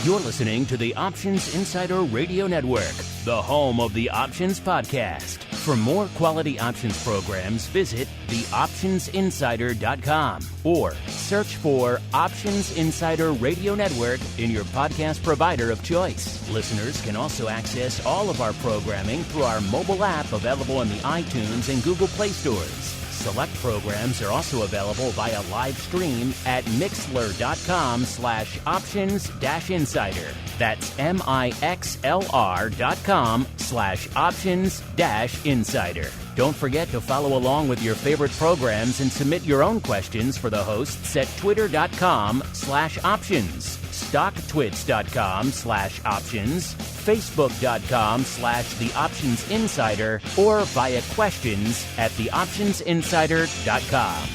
You're listening to the Options Insider Radio Network, the home of the Options Podcast. For more quality options programs, visit theoptionsinsider.com or search for Options Insider Radio Network in your podcast provider of choice. Listeners can also access all of our programming through our mobile app available in the iTunes and Google Play stores. Select programs are also available via live stream at mixlr.com/options-insider. That's mixlr.com/options-insider. Don't forget to follow along with your favorite programs and submit your own questions for the hosts at twitter.com/options, stocktwits.com/options, facebook.com/theoptionsinsider, or via questions at theoptionsinsider.com.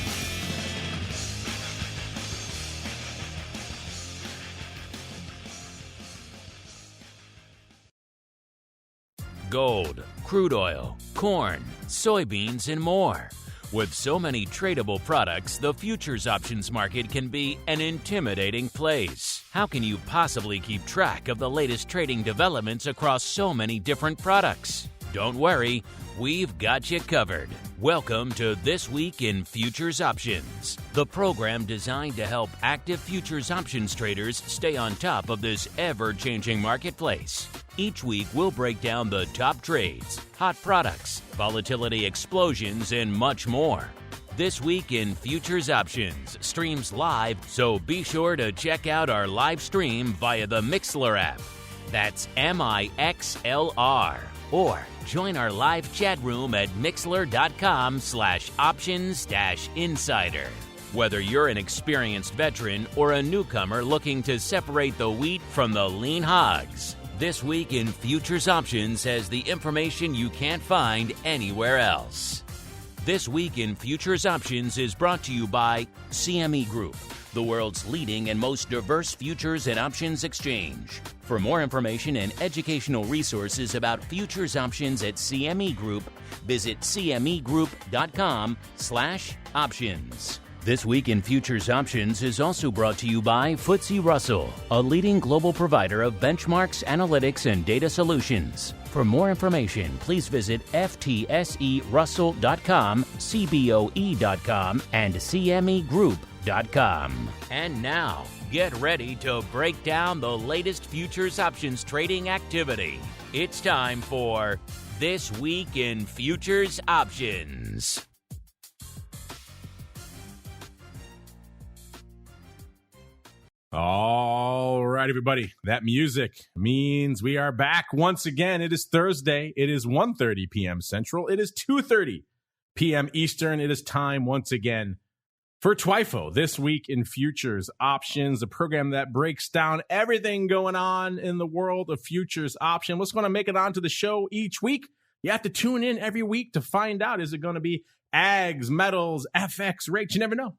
Gold, crude oil, corn, soybeans, and more. With so many tradable products, the futures options market can be an intimidating place. How can you possibly keep track of the latest trading developments across so many different products? Don't worry, we've got you covered. Welcome to This Week in Futures Options, the program designed to help active futures options traders stay on top of this ever-changing marketplace. Each week, we'll break down the top trades, hot products, volatility explosions, and much more. This Week in Futures Options streams live, so be sure to check out our live stream via the Mixlr app. That's MIXLR. Or join our live chat room at mixlr.com/options-insider. Whether you're an experienced veteran or a newcomer looking to separate the wheat from the lean hogs, This Week in Futures Options has the information you can't find anywhere else. This Week in Futures Options is brought to you by CME Group, the world's leading and most diverse futures and options exchange. For more information and educational resources about futures options at CME Group, visit cmegroup.com/options. This Week in Futures Options is also brought to you by FTSE Russell, a leading global provider of benchmarks, analytics, and data solutions. For more information, please visit ftserussell.com, cboe.com, and cmegroup.com. And now, get ready to break down the latest futures options trading activity. It's time for This Week in Futures Options. All right, everybody. That music means we are back once again. It is Thursday. It is 1:30 p.m. Central. It is 2:30 p.m. Eastern. It is time once again for TWIFO, This Week in Futures Options, a program that breaks down everything going on in the world of futures option. What's going to make it onto the show each week? You have to tune in every week to find out. Is it going to be ags, metals, FX, rates? You never know.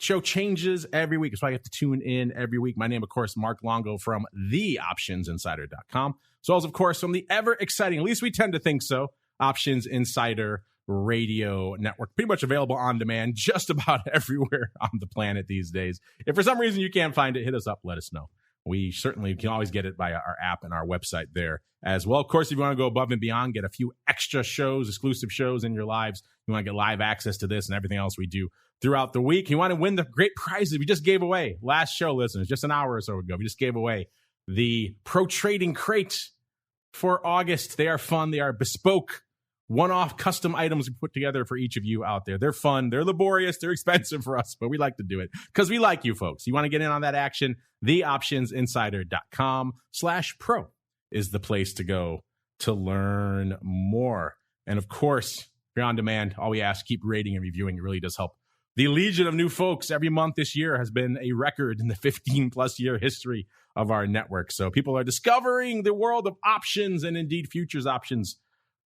Show changes every week. That's why you have to tune in every week. My name, of course, Mark Longo from theoptionsinsider.com. So as, of course, from the ever-exciting, at least we tend to think so, Options Insider Radio Network. Pretty much available on demand just about everywhere on the planet these days. If for some reason you can't find it, hit us up. Let us know. We certainly can always get it via our app and our website there as well. Of course, if you want to go above and beyond, get a few extra shows, exclusive shows in your lives, you want to get live access to this and everything else we do throughout the week. You want to win the great prizes we just gave away last show, listeners, just an hour or so ago. We just gave away the Pro Trading Crate for August. They are fun. They are bespoke, one-off custom items we put together for each of you out there. They're fun. They're laborious. They're expensive for us, but we like to do it because we like you folks. You want to get in on that action? Theoptionsinsider.com/pro is the place to go to learn more. And of course, if you're on demand, all we ask, keep rating and reviewing. It really does help. The legion of new folks every month this year has been a record in the 15-plus year history of our network. So people are discovering the world of options and indeed futures options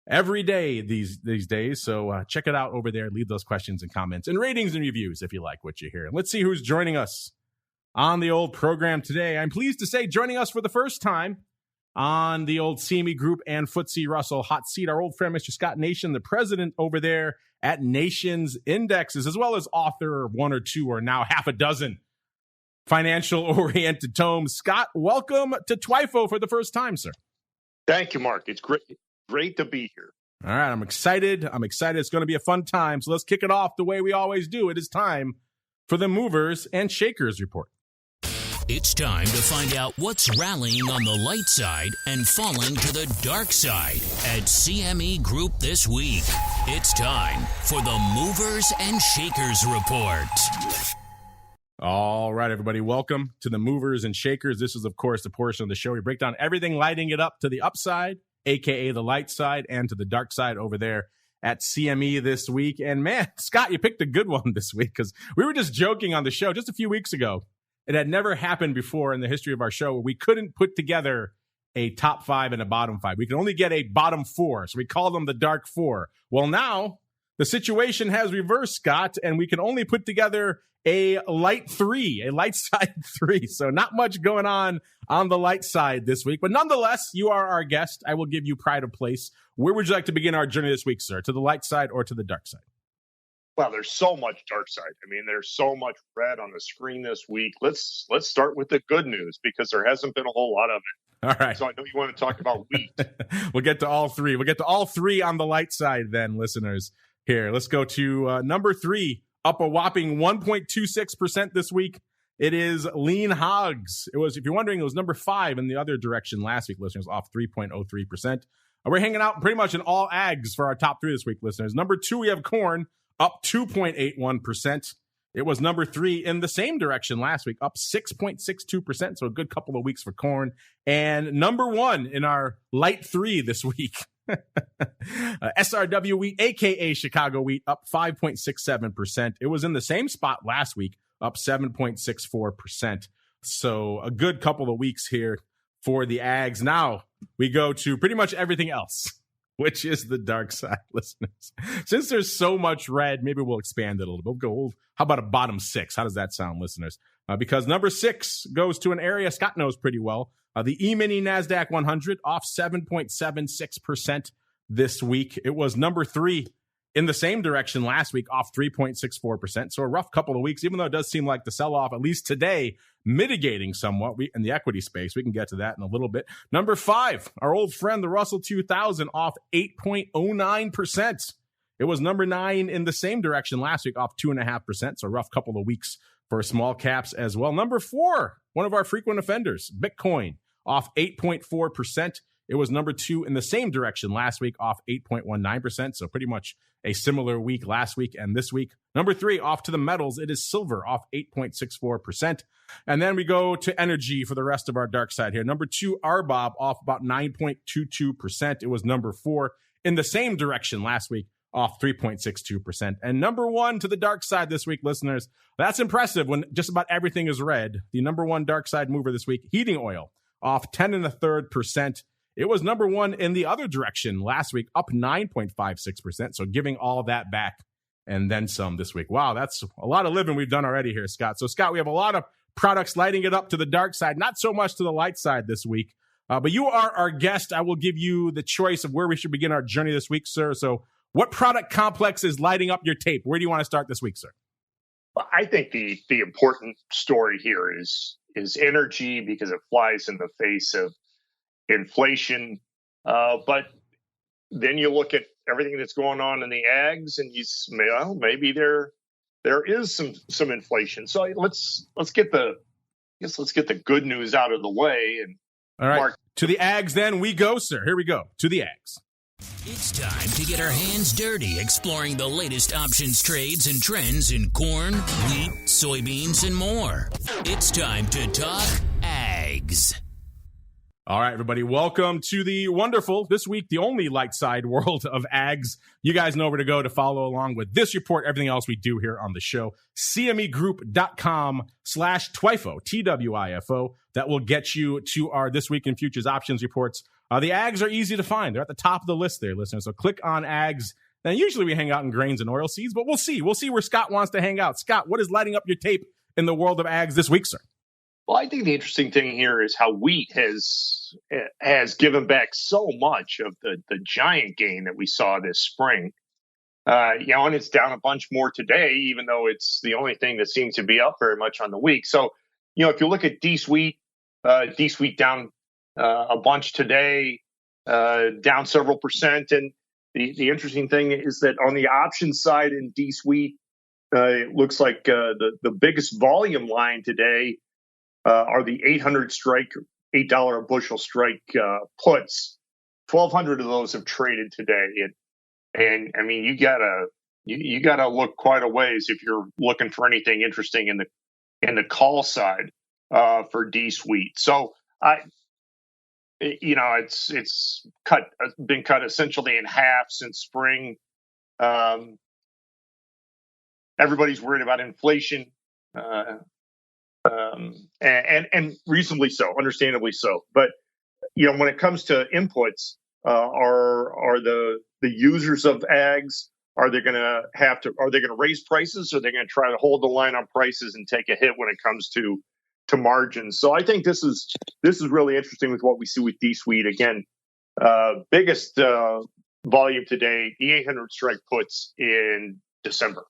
every day these days. So check it out over there. Leave those questions and comments and ratings and reviews if you like what you hear. And let's see who's joining us on the old program today. I'm pleased to say joining us for the first time on the old CME Group and FTSE Russell hot seat, our old friend, Mr. Scott Nation, the president over there at Nations Indexes, as well as author of one or two or now half a dozen financial-oriented tome. Scott, welcome to TWIFO for the first time, sir. Thank you, Mark. It's great to be here. All right, I'm excited. It's going to be a fun time. So let's kick it off the way we always do. It is time for the Movers and Shakers report. It's time to find out what's rallying on the light side and falling to the dark side at CME Group this week. It's time for the Movers and Shakers report. All right, everybody, welcome to the Movers and Shakers. This is, of course, the portion of the show we break down everything lighting it up to the upside, aka the light side, and to the dark side over there at CME this week. And man, Scott, you picked a good one this week because we were just joking on the show just a few weeks ago. It had never happened before in the history of our show where we couldn't put together a top five and a bottom five. We could only get a bottom four, so we call them the dark four. Well, now the situation has reversed, Scott, and we can only put together a light side three. So not much going on the light side this week. But nonetheless, you are our guest. I will give you pride of place. Where would you like to begin our journey this week, sir? To the light side or to the dark side? Well, there's so much dark side. I mean, there's so much red on the screen this week. Let's start with the good news because there hasn't been a whole lot of it. All right. So I know you want to talk about wheat. We'll get to all three. We'll get to all three on the light side then, listeners. Here, let's go to number three, up a whopping 1.26% this week. It is lean hogs. It was, if you're wondering, it was number five in the other direction last week, listeners, off 3.03%. We're hanging out pretty much in all ags for our top three this week, listeners. Number two, we have corn, up 2.81%. It was number three in the same direction last week, up 6.62%. So a good couple of weeks for corn. And number one in our light three this week, SRW wheat, aka Chicago wheat, up 5.67%. It was in the same spot last week, up 7.64%. So a good couple of weeks here for the ags. Now we go to pretty much everything else, which is the dark side, listeners. Since there's so much red, maybe we'll expand it a little bit. How about a bottom six? How does that sound, listeners? Because number six goes to an area Scott knows pretty well. The E-mini NASDAQ 100 off 7.76% this week. It was number three in the same direction last week, off 3.64%. So a rough couple of weeks, even though it does seem like the sell-off, at least today, mitigating somewhat in the equity space. We can get to that in a little bit. Number five, our old friend, the Russell 2000, off 8.09%. It was number nine in the same direction last week, off 2.5%. So a rough couple of weeks for small caps as well. Number four, one of our frequent offenders, Bitcoin, off 8.4%. It was number two in the same direction last week, off 8.19%. So pretty much a similar week last week and this week. Number three, off to the metals, it is silver, off 8.64%. And then we go to energy for the rest of our dark side here. Number two, RBOB, off about 9.22%. It was number four in the same direction last week, off 3.62%. And number one to the dark side this week, listeners, that's impressive when just about everything is red. The number one dark side mover this week, heating oil, off 10.33%. It was number one in the other direction last week, up 9.56%. So giving all that back and then some this week. Wow, that's a lot of living we've done already here, Scott. So, Scott, we have a lot of products lighting it up to the dark side, not so much to the light side this week. But you are our guest. I will give you the choice of where we should begin our journey this week, sir. So what product complex is lighting up your tape? Where do you want to start this week, sir? Well, I think the important story here is energy because it flies in the face of inflation. But then you look at everything that's going on in the ags and maybe there is some inflation. So let's get the good news out of the way. And all right, Mark, to the ags then we go, sir. Here we go. To the ags. It's time to get our hands dirty exploring the latest options, trades, and trends in corn, wheat, soybeans, and more. It's time to talk ags. All right, everybody, welcome to the wonderful, this week, the only light side world of ags. You guys know where to go to follow along with this report, everything else we do here on the show. CMEgroup.com/TWIFO, TWIFO. That will get you to our This Week in Futures options reports. The ags are easy to find. They're at the top of the list there, listeners. So click on ags. Now, usually we hang out in grains and oilseeds, but we'll see. We'll see where Scott wants to hang out. Scott, what is lighting up your tape in the world of ags this week, sir? Well, I think the interesting thing here is how wheat has given back so much of the giant gain that we saw this spring. And it's down a bunch more today, even though it's the only thing that seems to be up very much on the week. So, if you look at D-Suite down a bunch today, down several percent. And the interesting thing is that on the option side in D-Suite, it looks like the biggest volume line today are the 800 strike, $8 a bushel strike puts. 1,200 of those have traded today, and I mean you gotta look quite a ways if you're looking for anything interesting in the call side for D-Suite. So it's been cut essentially in half since spring. Everybody's worried about inflation. And reasonably so, understandably so. But when it comes to inputs, are the users of ags, are they going to raise prices, or are they going to try to hold the line on prices and take a hit when it comes to margins? So I think this is really interesting with what we see with D-Suite. Again, biggest volume today, the 800 strike puts in December.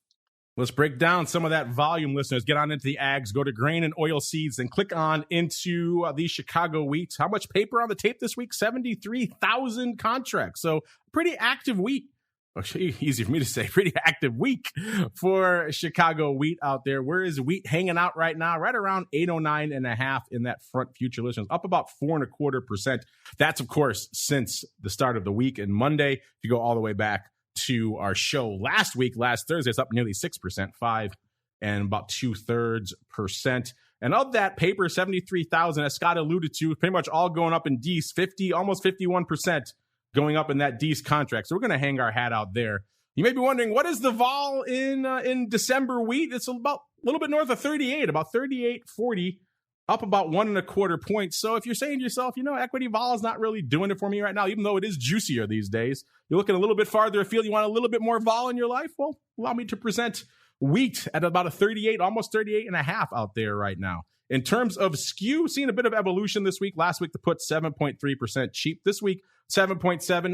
Let's break down some of that volume, listeners. Get on into the ags, go to grain and oil seeds, and click on into the Chicago wheat. How much paper on the tape this week? 73,000 contracts. So pretty active week. Easy for me to say, pretty active week for Chicago wheat out there. Where is wheat hanging out right now? Right around 809.5 in that front future, listeners, up about 4.25%. That's, of course, since the start of the week. And Monday, if you go all the way back to our show last Thursday, it's up nearly 6%, 5 and about 2/3%. And of that paper, 73,000, as Scott alluded to, pretty much all going up in D's, 50, almost 51% going up in that D's contract. So we're going to hang our hat out there. You may be wondering, what is the vol in December wheat? It's about a little bit north of 38, about 38.40, up about 1.25 points. So if you're saying to yourself, equity vol is not really doing it for me right now, even though it is juicier these days, you're looking a little bit farther afield, you want a little bit more vol in your life? Well, allow me to present wheat at about a 38, almost 38.5 out there right now. In terms of skew, seeing a bit of evolution this week. Last week, the put 7.3% cheap. This week, 7.7.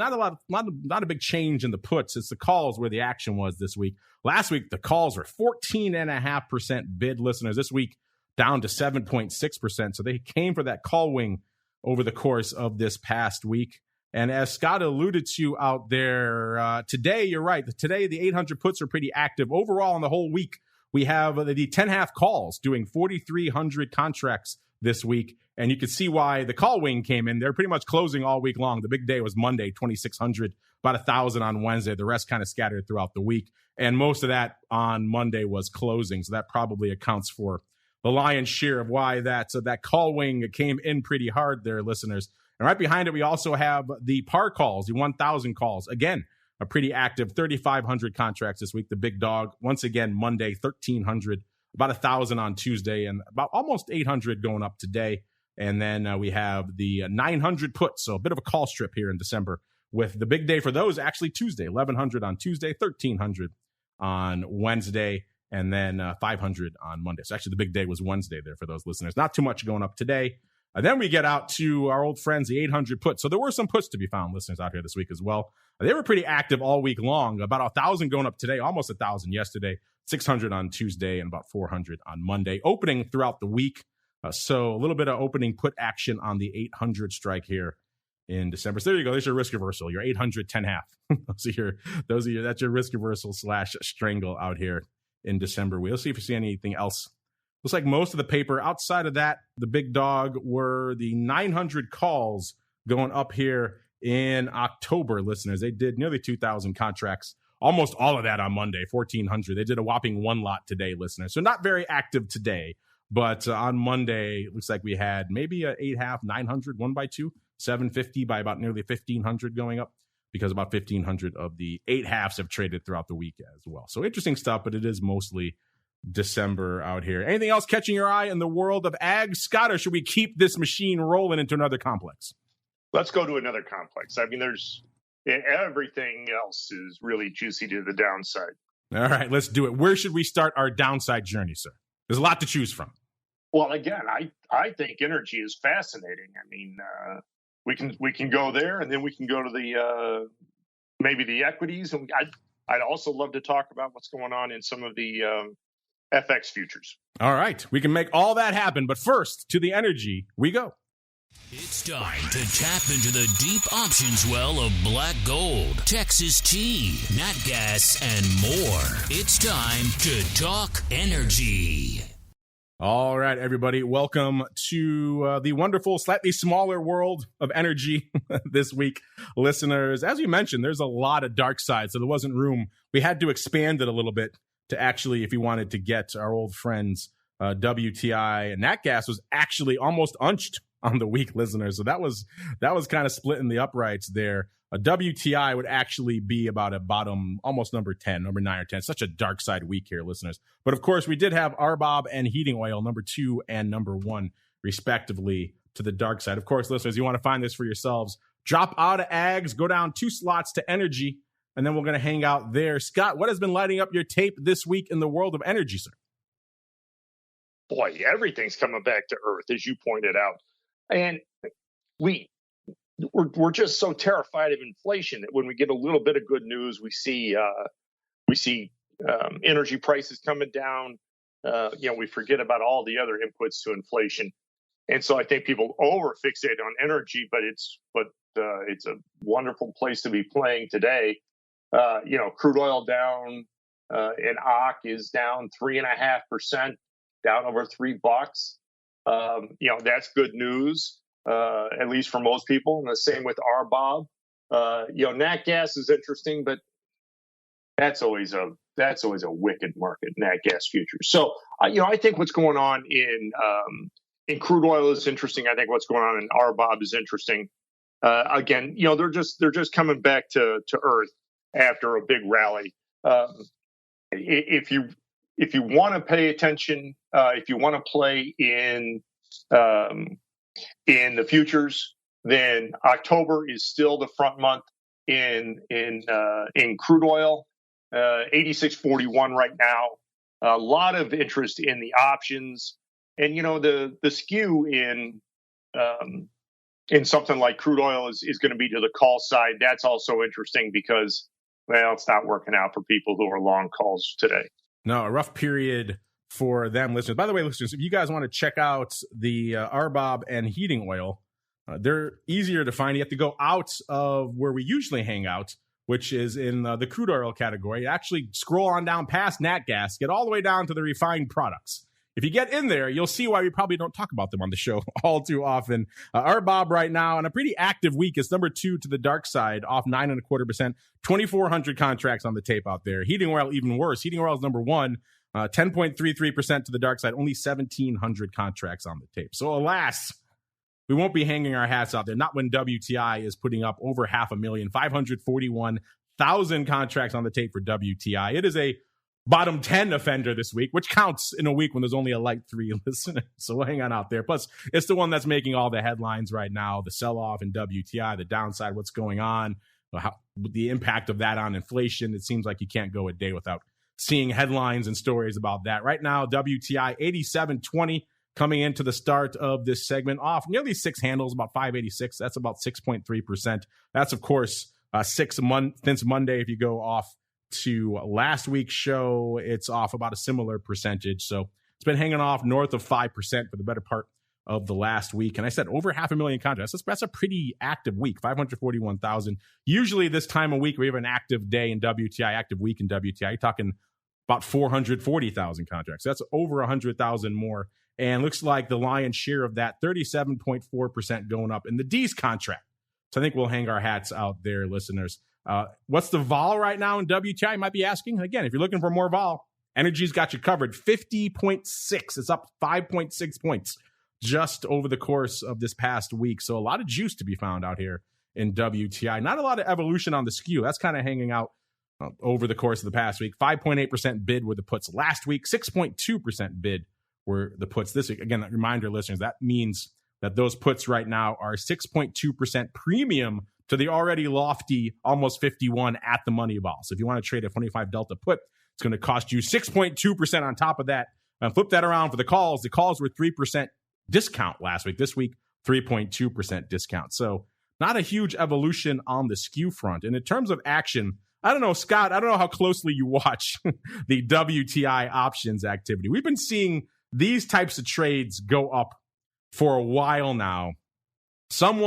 Not a big change in the puts. It's the calls where the action was this week. Last week, the calls were 14.5% bid, listeners. This week, down to 7.6%. So they came for that call wing over the course of this past week. And as Scott alluded to out there, today, you're right. Today, the 800 puts are pretty active. Overall, in the whole week, we have the 10-half calls doing 4,300 contracts this week. And you can see why the call wing came in. They're pretty much closing all week long. The big day was Monday, 2,600, about 1,000 on Wednesday. The rest kind of scattered throughout the week. And most of that on Monday was closing. So that probably accounts for the lion's share of why that call wing came in pretty hard there, listeners. And right behind it, we also have the par calls, the 1,000 calls. Again, a pretty active 3,500 contracts this week. The big dog, once again, Monday, 1,300, about 1,000 on Tuesday, and about almost 800 going up today. And then we have the 900 puts, so a bit of a call strip here in December, with the big day for those actually Tuesday, 1,100 on Tuesday, 1,300 on Wednesday, and then 500 on Monday. So actually the big day was Wednesday there for those listeners. Not too much going up today. And then we get out to our old friends, the 800 puts. So there were some puts to be found, listeners, out here this week as well. They were pretty active all week long. About 1,000 going up today, almost 1,000 yesterday, 600 on Tuesday, and about 400 on Monday. Opening throughout the week. So a little bit of opening put action on the 800 strike here in December. So there you go. There's your risk reversal. Your 800 10.5. That's your risk reversal / strangle out here in December. We'll see if you see anything else. Looks like most of the paper outside of that, the big dog, were the 900 calls going up here in October, listeners. They did nearly 2,000 contracts, almost all of that on Monday, 1,400. They did a whopping one lot today, listeners. So not very active today, but on Monday, it looks like we had maybe a 8.5, 900, 1x2, 750 by about nearly 1,500 going up, because about 1,500 of the 8.5s have traded throughout the week as well. So interesting stuff, but it is mostly December out here. Anything else catching your eye in the world of ag, Scott, or should we keep this machine rolling into another complex? Let's go to another complex. I mean, everything else is really juicy to the downside. All right, let's do it. Where should we start our downside journey, sir? There's a lot to choose from. Well, again, I think energy is fascinating. I mean, we can go there, and then we can go to the maybe the equities, and I'd also love to talk about what's going on in some of the FX futures. All right, we can make all that happen. But first, to the energy we go. It's time to tap into the deep options well of black gold, Texas tea, nat gas, and more. It's time to talk energy. All right, everybody, welcome to the wonderful, slightly smaller world of energy this week. Listeners, as you mentioned, there's a lot of dark side, so there wasn't room. We had to expand it a little bit to actually, if you wanted to get our old friends, WTI and nat gas was actually almost unched on the week, listeners. So that was kind of splitting the uprights there. A WTI would actually be about a bottom, almost number 10, number 9 or 10. Such a dark side week here, listeners. But of course, we did have RBOB and heating oil, number 2 and number 1, respectively, to the dark side. Of course, listeners, you want to find this for yourselves. Drop out of ags, go down 2 slots to energy, and then we're going to hang out there. Scott, what has been lighting up your tape this week in the world of energy, sir? Boy, everything's coming back to earth, as you pointed out. And we're just so terrified of inflation that when we get a little bit of good news, we see energy prices coming down. We forget about all the other inputs to inflation, and so I think people over fixate on energy. But it's a wonderful place to be playing today. Crude oil down, and OC is down 3.5%, down over $3. That's good news, at least for most people. And the same with RBOB. Nat gas is interesting, but that's always a wicked market, nat gas futures. So, I think what's going on in crude oil is interesting. I think what's going on in RBOB is interesting. Again, they're just coming back to earth after a big rally. If you want to pay attention, if you want to play in the futures, then October is still the front month in crude oil, 86.41 right now. A lot of interest in the options, and the skew in something like crude oil is going to be to the call side. That's also interesting because, well, it's not working out for people who are long calls today. No, a rough period for them, listeners. By the way, listeners, if you guys want to check out the RBOB and heating oil, they're easier to find. You have to go out of where we usually hang out, which is in the crude oil category. Actually, scroll on down past nat gas, get all the way down to the refined products. If you get in there, you'll see why we probably don't talk about them on the show all too often. RBOB right now, on a pretty active week, is number 2 to the dark side, off 9.25%, 2,400 contracts on the tape out there. Heating oil, even worse. Heating oil is number 1, 10.33% to the dark side, only 1,700 contracts on the tape. So alas, we won't be hanging our hats out there, not when WTI is putting up over 500,000, 541,000 contracts on the tape for WTI. It is a bottom 10 offender this week, which counts in a week when there's only a light 3 listener. So hang on out there. Plus, it's the one that's making all the headlines right now, the sell-off in WTI, the downside, what's going on, the impact of that on inflation. It seems like you can't go a day without seeing headlines and stories about that. Right now, WTI 87.20 coming into the start of this segment, off nearly 6 handles, about 586. That's about 6.3%. That's, of course, 6 months since Monday. If you go off to last week's show, it's off about a similar percentage. So it's been hanging off north of 5% for the better part of the last week. And I said over 500,000 contracts. That's a pretty active week, 541,000. Usually this time of week, we have an active day in WTI, active week in WTI. You're talking about 440,000 contracts. That's over 100,000 more. And looks like the lion's share of that, 37.4% going up in the D's contract. So I think we'll hang our hats out there, listeners. What's the vol right now in WTI? You might be asking. Again, if you're looking for more vol, energy's got you covered. 50.6. It's up 5.6 points just over the course of this past week. So a lot of juice to be found out here in WTI. Not a lot of evolution on the skew. That's kind of hanging out over the course of the past week. 5.8% bid were the puts last week. 6.2% bid were the puts this week. Again, a reminder, listeners, that means that those puts right now are 6.2% premium to the already lofty almost 51 at the money vol. So if you want to trade a 25 delta put, it's going to cost you 6.2% on top of that. Flip that around for the calls. The calls were 3% discount last week. This week, 3.2% discount. So not a huge evolution on the skew front. And in terms of action, I don't know, Scott, I don't know how closely you watch the WTI options activity. We've been seeing these types of trades go up for a while now. Some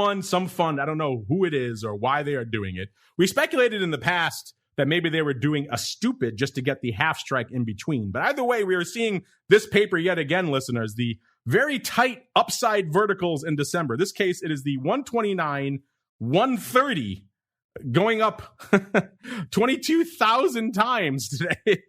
fund, I don't know who it is or why they are doing it. We speculated in the past that maybe they were doing a stupid just to get the half strike in between. But either way, we are seeing this paper yet again, listeners, the very tight upside verticals in December. This case, it is the 129, 130 going up 22,000 times today.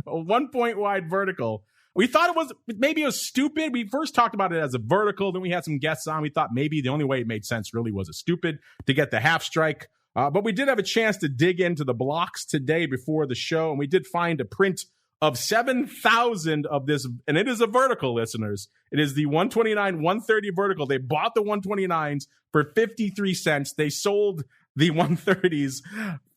A 1 point wide vertical. We thought maybe it was stupid. We first talked about it as a vertical. Then we had some guests on. We thought maybe the only way it made sense really was a stupid to get the half strike. But we did have a chance to dig into the blocks today before the show, and we did find a print of 7,000 of this, and it is a vertical, listeners. It is the 129, 130 vertical. They bought the 129s for 53 cents. They sold the 130s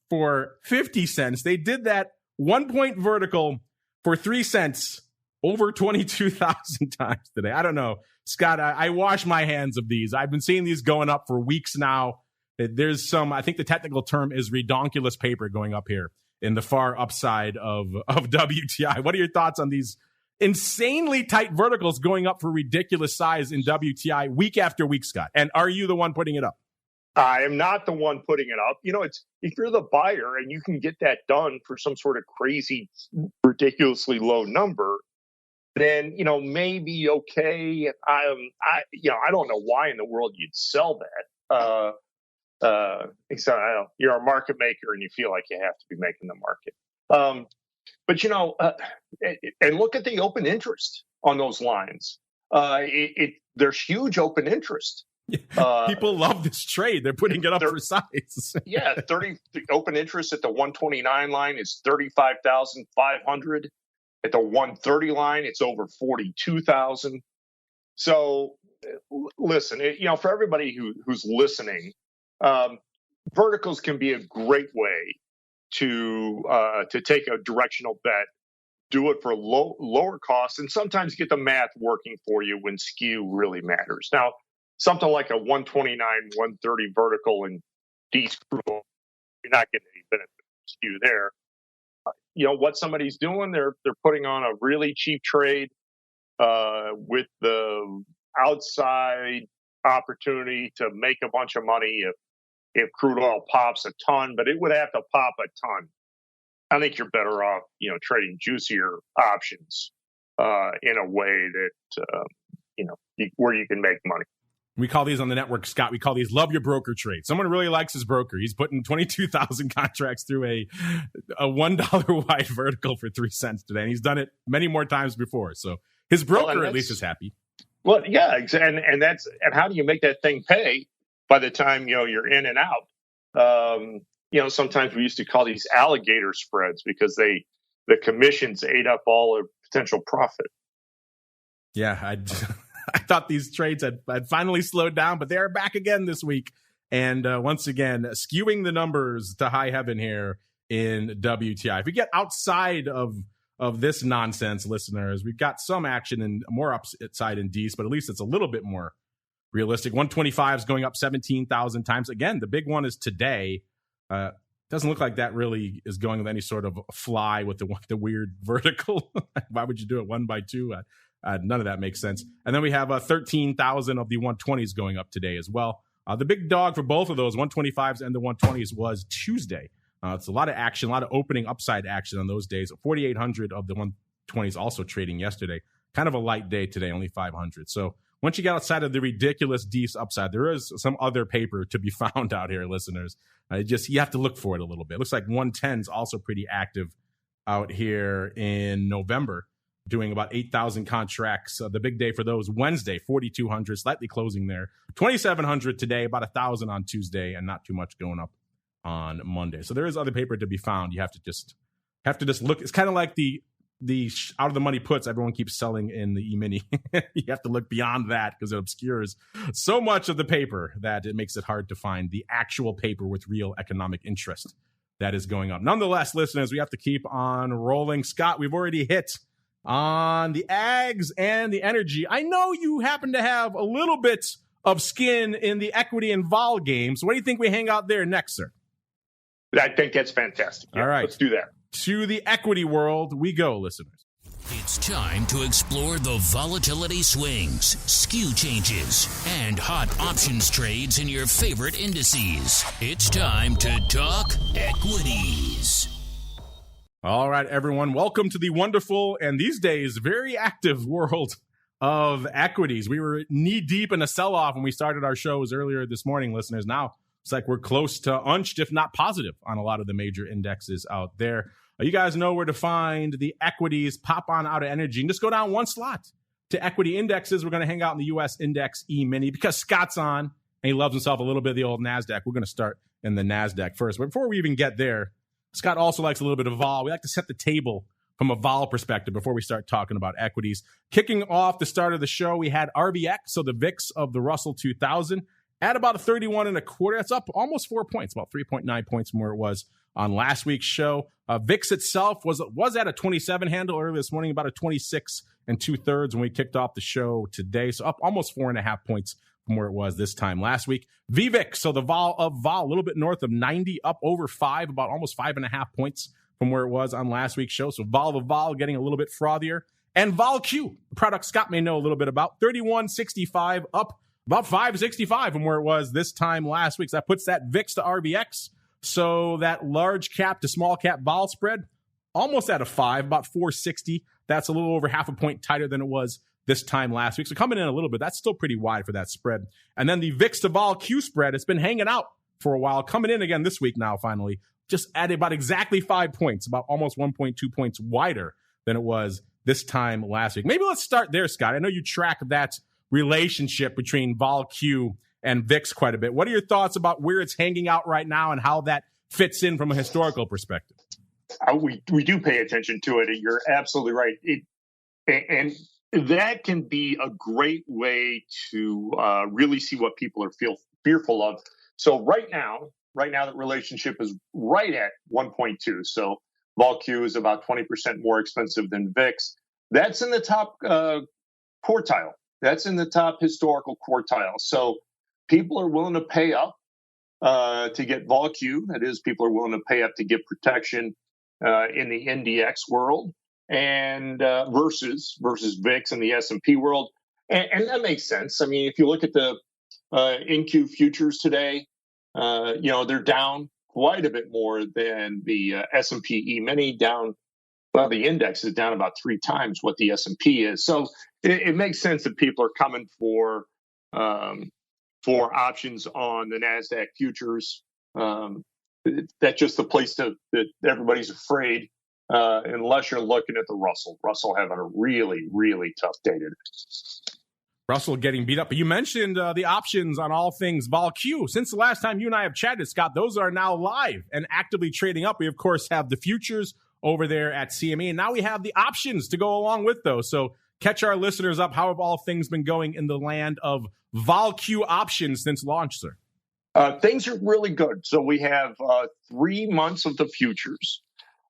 for 50 cents. They did that 1 point vertical for 3 cents over 22,000 times today. I don't know. Scott, I wash my hands of these. I've been seeing these going up for weeks now. There's some, I think the technical term is redonkulous paper going up here in the far upside of WTI. What are your thoughts on these insanely tight verticals going up for ridiculous size in WTI week after week, Scott? And are you the one putting it up? I am not the one putting it up. It's if you're the buyer and you can get that done for some sort of crazy, ridiculously low number, then, maybe okay. I don't know why in the world you'd sell that. So you're a market maker and you feel like you have to be making the market. And look at the open interest on those lines. There's huge open interest. People love this trade. They're putting it up for size. Yeah, 30 open interest at the 129 line is 35,500. At the 130 line, it's over 42,000. So, listen, for everybody who's listening, verticals can be a great way to take a directional bet, do it for lower costs, and sometimes get the math working for you when skew really matters. Now, something like a 129, 130 vertical in D-screw, you're not getting any benefit from skew there. What somebody's doing, they're putting on a really cheap trade with the outside opportunity to make a bunch of money if crude oil pops a ton, but it would have to pop a ton. I think you're better off, trading juicier options in a way that, where you can make money. We call these on the network, Scott, we call these love your broker trades. Someone really likes his broker. He's putting 22,000 contracts through a $1 wide vertical for 3 cents today. And he's done it many more times before. So his broker at least is happy. Well, yeah. And how do you make that thing pay by the time, you're in and out? Sometimes we used to call these alligator spreads because the commissions ate up all the potential profit. Yeah, I thought these trades had finally slowed down, but they are back again this week. And once again, skewing the numbers to high heaven here in WTI. If we get outside of this nonsense, listeners, we've got some action and more upside in Ds, but at least it's a little bit more realistic. 125 is going up 17,000 times. Again, the big one is today. Doesn't look like that really is going with any sort of fly with the weird vertical. Why would you do it 1 by 2? None of that makes sense. And then we have 13,000 of the 120s going up today as well. The big dog for both of those 125s and the 120s was Tuesday. It's a lot of action, a lot of opening upside action on those days. 4,800 of the 120s also trading yesterday. Kind of a light day today, only 500. So once you get outside of the ridiculous D's upside, there is some other paper to be found out here, listeners. You have to look for it a little bit. It looks like 110 is also pretty active out here in November, doing about 8,000 contracts. The big day for those, Wednesday, 4,200, slightly closing there. 2,700 today, about 1,000 on Tuesday, and not too much going up on Monday. So there is other paper to be found. You have to just look. It's kind of like the out of the money puts everyone keeps selling in the E-mini. You have to look beyond that because it obscures so much of the paper that it makes it hard to find the actual paper with real economic interest that is going up. Nonetheless, listeners, we have to keep on rolling. Scott, we've already hit on the ags and the energy. I know you happen to have a little bit of skin in the equity and vol game. So what do you think we hang out there next, sir? I think that's fantastic. Yeah, all right. Let's do that. To the equity world we go, listeners. It's time to explore the volatility swings, skew changes, and hot options trades in your favorite indices. It's time to talk equities. All right, everyone. Welcome to the wonderful and these days very active world of equities. We were knee deep in a sell-off when we started our shows earlier this morning, listeners. Now it's like we're close to unched, if not positive, on a lot of the major indexes out there. You guys know where to find the equities. Pop on out of energy and just go down one slot to equity indexes. We're going to hang out in the U.S. Index E-mini because Scott's on and he loves himself a little bit of the old NASDAQ. We're going to start in the NASDAQ first. But before we even get there, Scott also likes a little bit of vol. We like to set the table from a vol perspective before we start talking about equities. Kicking off the start of the show, we had RBX, so the VIX of the Russell 2000, at about a 31.25. That's up almost 4 points, about 3.9 points from where it was on last week's show. VIX itself was at a 27 handle earlier this morning, about a 26 2/3 when we kicked off the show today. So up almost 4.5 points from where it was this time last week. VVIX, so the vol of vol, a little bit north of 90, up over 5, about almost 5.5 points from where it was on last week's show. So vol of vol getting a little bit frothier. And vol Q, a product Scott may know a little bit about, 31.65, up about 5.65 from where it was this time last week. So that puts that VIX to RBX. So that large cap to small cap vol spread, almost at a 5, about 460. That's a little over half a point tighter than it was this time last week. So coming in a little bit, that's still pretty wide for that spread. And then the VIX to vol Q spread, it's been hanging out for a while, coming in again this week now finally, just at about exactly 5 points, about almost 1.2 points wider than it was this time last week. Maybe let's start there, Scott. I know you track that relationship between vol Q and VIX quite a bit. What are your thoughts about where it's hanging out right now and how that fits in from a historical perspective? We do pay attention to it. You're absolutely right. And that can be a great way to really see what people are fearful of. So right now that relationship is right at 1.2. So vol Q is about 20% more expensive than VIX. That's in the top quartile. That's in the top historical quartile. So people are willing to pay up to get vol Q. That is, people are willing to pay up to get protection in the NDX world and versus VIX in the S&P world. And that makes sense. I mean, if you look at the NQ futures today, they're down quite a bit more than the S&P E-mini down. Well, the index is down about 3 times what the S&P is. So it makes sense that people are coming for options on the NASDAQ futures. That's just the place that everybody's afraid, unless you're looking at the Russell. Russell having a really, really tough day today. Russell getting beat up. But you mentioned the options on all things vol Q. Since the last time you and I have chatted, Scott, those are now live and actively trading up. We, of course, have the futures over there at CME, and now we have the options to go along with those. So catch our listeners up. How have all things been going in the land of vol Q options since launch, sir? Things are really good. So we have 3 months of the futures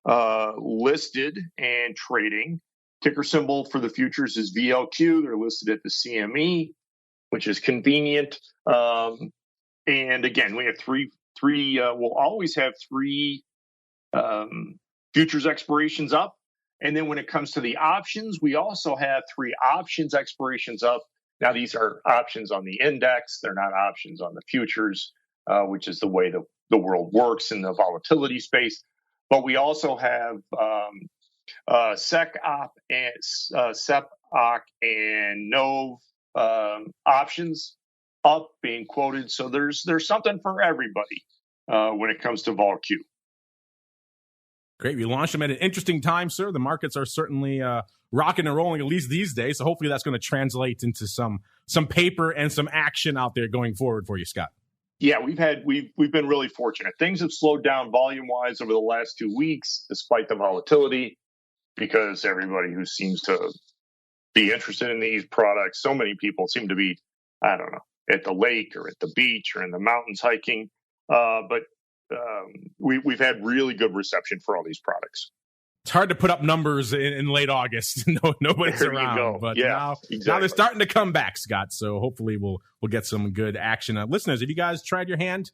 listed and trading. Ticker symbol for the futures is VLQ. They're listed at the CME, which is convenient. And again, we have three. We'll always have 3 futures expirations up. And then when it comes to the options, we also have 3 options expirations up. Now, these are options on the index. They're not options on the futures, which is the way the world works in the volatility space. But we also have SEC-OP and SEP-OC and NOV options up being quoted. So there's something for everybody when it comes to vol Q. Great. We launched them at an interesting time, sir. The markets are certainly rocking and rolling, at least these days. So hopefully that's going to translate into some paper and some action out there going forward for you, Scott. Yeah, we've been really fortunate. Things have slowed down volume-wise over the last 2 weeks, despite the volatility, because everybody who seems to be interested in these products, so many people seem to be, I don't know, at the lake or at the beach or in the mountains hiking. But we've had really good reception for all these products. It's hard to put up numbers in late August. Nobody's there around. You go. But yeah, now they're starting to come back, Scott. So hopefully we'll get some good action. Listeners, have you guys tried your hand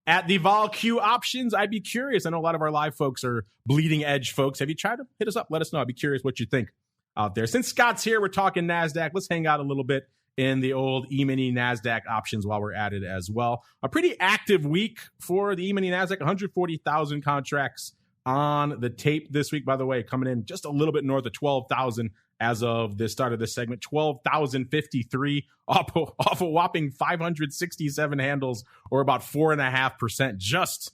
at the Vol Q options. I'd be curious. I know a lot of our live folks are bleeding edge folks. Have you tried to hit us up? Let us know. I'd be curious what you think out there. Since Scott's here, we're talking NASDAQ. Let's hang out a little bit in the old E-mini NASDAQ options while we're at it as well. A pretty active week for the E-mini NASDAQ, 140,000 contracts on the tape this week, by the way, coming in just a little bit north of 12,000 as of the start of this segment, 12,053 off a whopping 567 handles, or about 4.5% just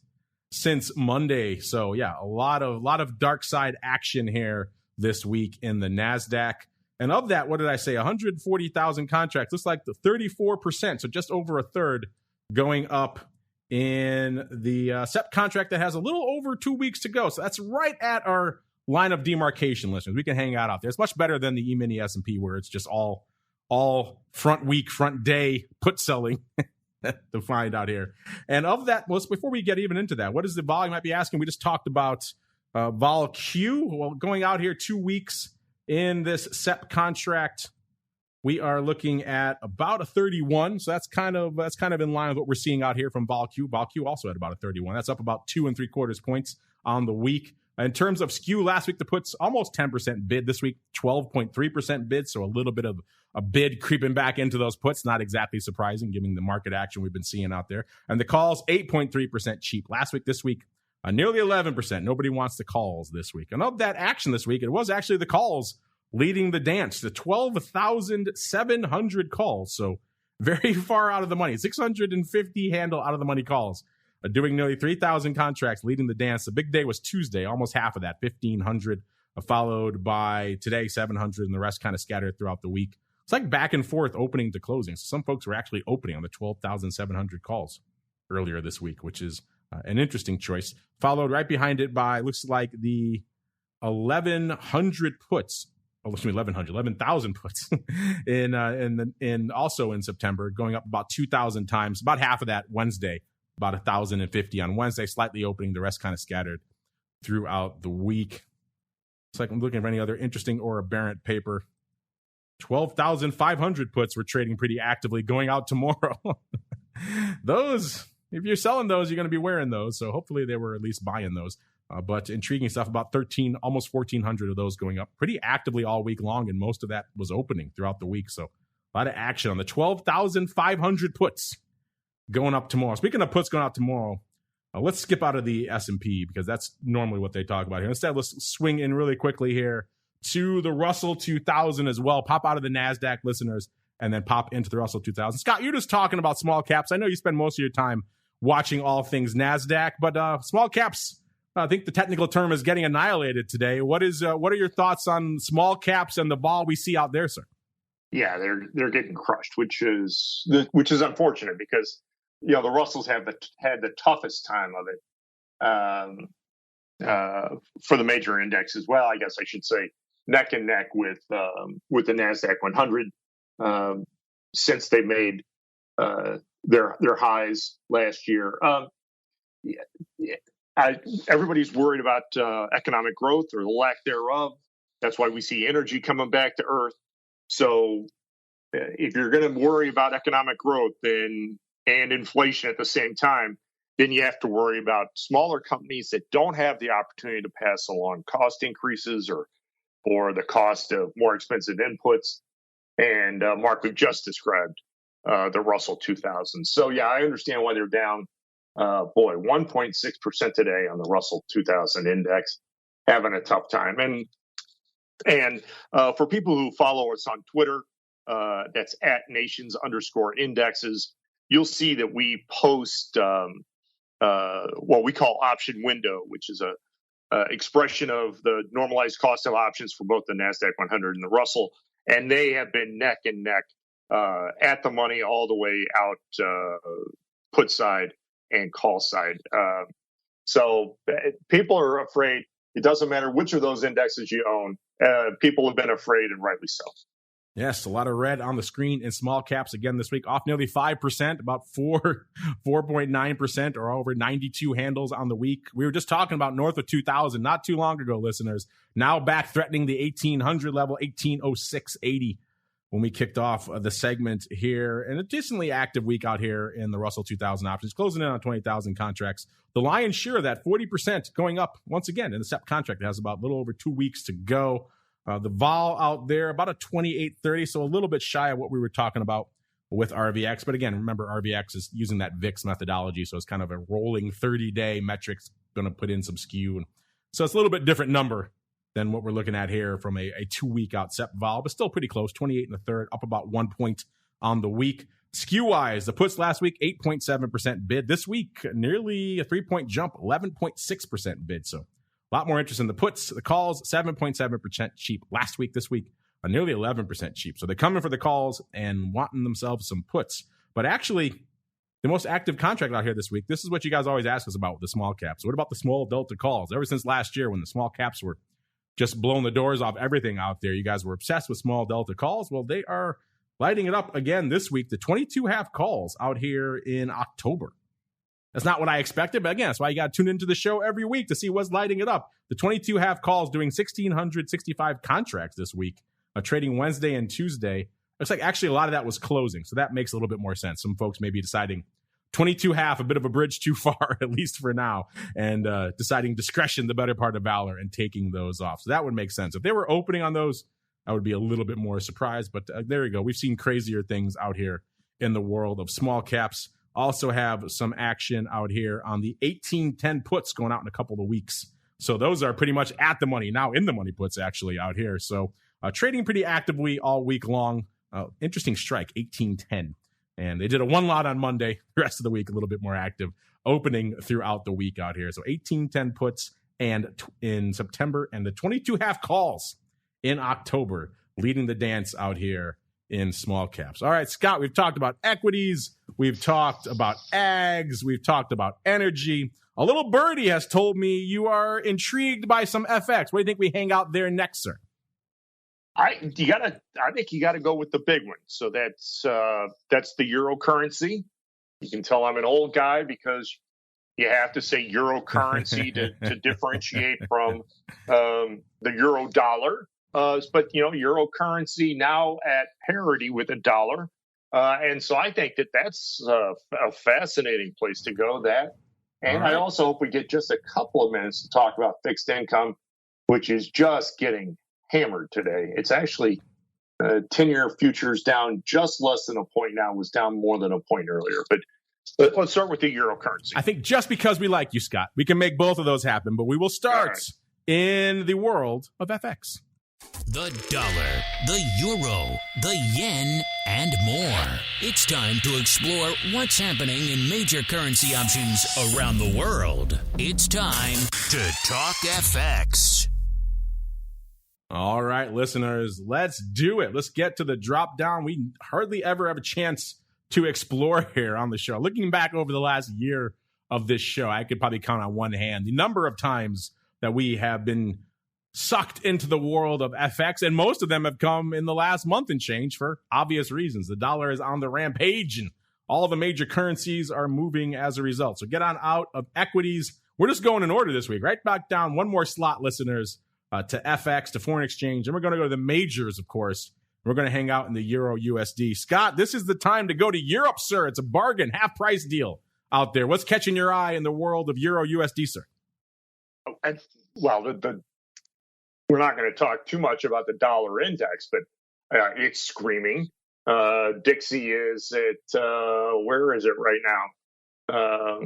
since Monday. So yeah, a lot of dark side action here this week in the NASDAQ. And of that, what did I say? 140,000 contracts. Looks like the 34%, so just over a third, going up in the SEP contract that has a little over 2 weeks to go. So that's right at our line of demarcation, listeners. We can hang out there. It's much better than the E-mini S&P, where it's just all front week, front day put selling to find out here. And of that, well, before we get even into that, what is the vol? You might be asking. We just talked about vol Q. Well, going out here 2 weeks in this SEP contract, we are looking at about a 31. So that's kind of in line with what we're seeing out here from vol Q. Vol Q also at about a 31. That's up about 2 3/4 points on the week. In terms of skew, last week the puts almost 10% bid. This week, 12.3% bid. So a little bit of a bid creeping back into those puts. Not exactly surprising, given the market action we've been seeing out there. And the calls, 8.3% cheap. Last week, this week, nearly 11%. Nobody wants the calls this week. And of that action this week, it was actually the calls leading the dance. The 12,700 calls. So very far out of the money. 650 handle out of the money calls. Doing nearly 3,000 contracts, leading the dance. The big day was Tuesday, almost half of that, 1,500, followed by today, 700, and the rest kind of scattered throughout the week. It's like back and forth opening to closing. So some folks were actually opening on the 12,700 calls earlier this week, which is an interesting choice. Followed right behind it by, looks like the 1,100 puts. Oh, excuse me, 11,000 puts in also in September, going up about 2,000 times. About half of that Wednesday. About 1,050 on Wednesday, slightly opening. The rest kind of scattered throughout the week. It's like I'm looking for any other interesting or aberrant paper. 12,500 puts were trading pretty actively going out tomorrow. Those, if you're selling those, you're going to be wearing those. So hopefully they were at least buying those. But intriguing stuff, about almost 1,400 of those going up pretty actively all week long. And most of that was opening throughout the week. So a lot of action on the 12,500 puts going up tomorrow. Speaking of puts going out tomorrow, let's skip out of the S&P because that's normally what they talk about here. Instead, let's swing in really quickly here to the Russell 2000 as well. Pop out of the NASDAQ, listeners, and then pop into the Russell 2000. Scott, you're just talking about small caps. I know you spend most of your time watching all things NASDAQ, but small caps, I think the technical term is getting annihilated today. What are your thoughts on small caps and the vol we see out there, sir? Yeah, they're getting crushed, which is unfortunate because the Russells have had the toughest time of it for the major index as well. I guess I should say neck and neck with the NASDAQ 100 since they made their highs last year. Everybody's worried about economic growth or the lack thereof. That's why we see energy coming back to earth. So if you're going to worry about economic growth and inflation at the same time, then you have to worry about smaller companies that don't have the opportunity to pass along cost increases or the cost of more expensive inputs. And Mark, we've just described the Russell 2000. So yeah, I understand why they're down. 1.6% today on the Russell 2000 index, having a tough time. And for people who follow us on Twitter, that's at nations_indexes. You'll see that we post what we call option window, which is a expression of the normalized cost of options for both the NASDAQ 100 and the Russell. And they have been neck and neck at the money all the way out put side and call side. So people are afraid. It doesn't matter which of those indexes you own. People have been afraid, and rightly so. Yes, a lot of red on the screen in small caps again this week, off nearly 5%, about 4.9%, or over 92 handles on the week. We were just talking about north of 2,000 not too long ago, listeners. Now back threatening the 1,800 level, 1806.80 when we kicked off the segment here. And a decently active week out here in the Russell 2000 options, closing in on 20,000 contracts. The lion's share of that, 40% going up once again in the SEP contract. It has about a little over 2 weeks to go. The vol out there, about a 28.30, so a little bit shy of what we were talking about with RVX. But again, remember, RVX is using that VIX methodology, so it's kind of a rolling 30-day metrics, going to put in some skew. And so it's a little bit different number than what we're looking at here from a 2-week out SEP vol, but still pretty close, 28 and a third, up about 1 point on the week. Skew-wise, the puts last week, 8.7% bid. This week, nearly a 3-point jump, 11.6% bid. So a lot more interest in the puts. The calls, 7.7% cheap last week. This week, nearly 11% cheap. So they're coming for the calls and wanting themselves some puts. But actually, the most active contract out here this week, this is what you guys always ask us about with the small caps. What about the small delta calls? Ever since last year when the small caps were just blowing the doors off everything out there, you guys were obsessed with small delta calls. Well, they are lighting it up again this week. The 22.5 calls out here in October. That's not what I expected, but again, that's why you got to tune into the show every week to see what's lighting it up. The 22.5 calls doing 1,665 contracts this week, trading Wednesday and Tuesday. Looks like actually a lot of that was closing, so that makes a little bit more sense. Some folks may be deciding 22.5, a bit of a bridge too far, at least for now, and deciding discretion, the better part of valor, and taking those off. So that would make sense. If they were opening on those, I would be a little bit more surprised, but there you go. We've seen crazier things out here in the world of small caps. Also have some action out here on the 1810 puts going out in a couple of weeks. So those are pretty much at the money, now in the money puts actually out here. So trading pretty actively all week long. Interesting strike, 1810. And they did a one lot on Monday. The rest of the week, a little bit more active, opening throughout the week out here. So 1810 puts and in September, and the 22.5 calls in October, leading the dance out here in small caps. All right, Scott, we've talked about equities. We've talked about ags. We've talked about energy. A little birdie has told me you are intrigued by some FX. What do you think we hang out there next, sir? I think you gotta go with the big one. So that's the euro currency. You can tell I'm an old guy because you have to say euro currency to differentiate from the euro dollar. But euro currency now at parity with a dollar, and so I think that's a fascinating place to go. And right. I also hope we get just a couple of minutes to talk about fixed income, which is just getting hammered today. It's actually 10-year futures down just less than a point now, was down more than a point earlier. But let's start with the euro currency. I think just because we like you, Scott, we can make both of those happen, but we will start in the world of FX. The dollar, the euro, the yen, and more. It's time to explore what's happening in major currency options around the world. It's time to talk FX. All right, listeners, let's do it. Let's get to the drop down. We hardly ever have a chance to explore here on the show. Looking back over the last year of this show, I could probably count on one hand the number of times that we have been sucked into the world of FX, and most of them have come in the last month and change for obvious reasons. The dollar is on the rampage, and all the major currencies are moving as a result. So get on out of equities. We're just going in order this week, right back down one more slot, listeners, to FX, to foreign exchange, and we're going to go to the majors, of course. We're going to hang out in the Euro USD. Scott, this is the time to go to Europe, sir. It's a bargain, half-price deal out there. What's catching your eye in the world of Euro USD, sir? Well, we're not going to talk too much about the dollar index, but it's screaming. Dixie is at, where is it right now?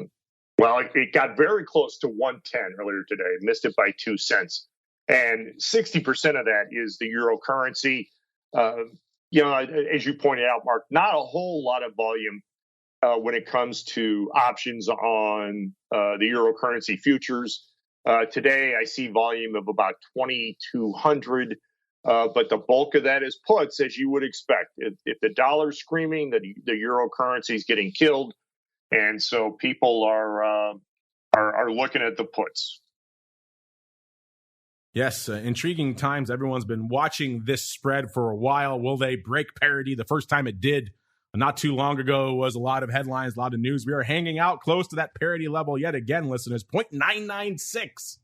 Well, it got very close to 110 earlier today, missed it by 2 cents. And 60% of that is the euro currency. As you pointed out, Mark, not a whole lot of volume when it comes to options on the euro currency futures. Today, I see volume of about 2,200, but the bulk of that is puts, as you would expect. If the dollar's screaming, the euro currency is getting killed, and so people are looking at the puts. Yes, intriguing times. Everyone's been watching this spread for a while. Will they break parity? The first time it did not too long ago was a lot of headlines, a lot of news. We are hanging out close to that parity level yet again, listeners. 0.996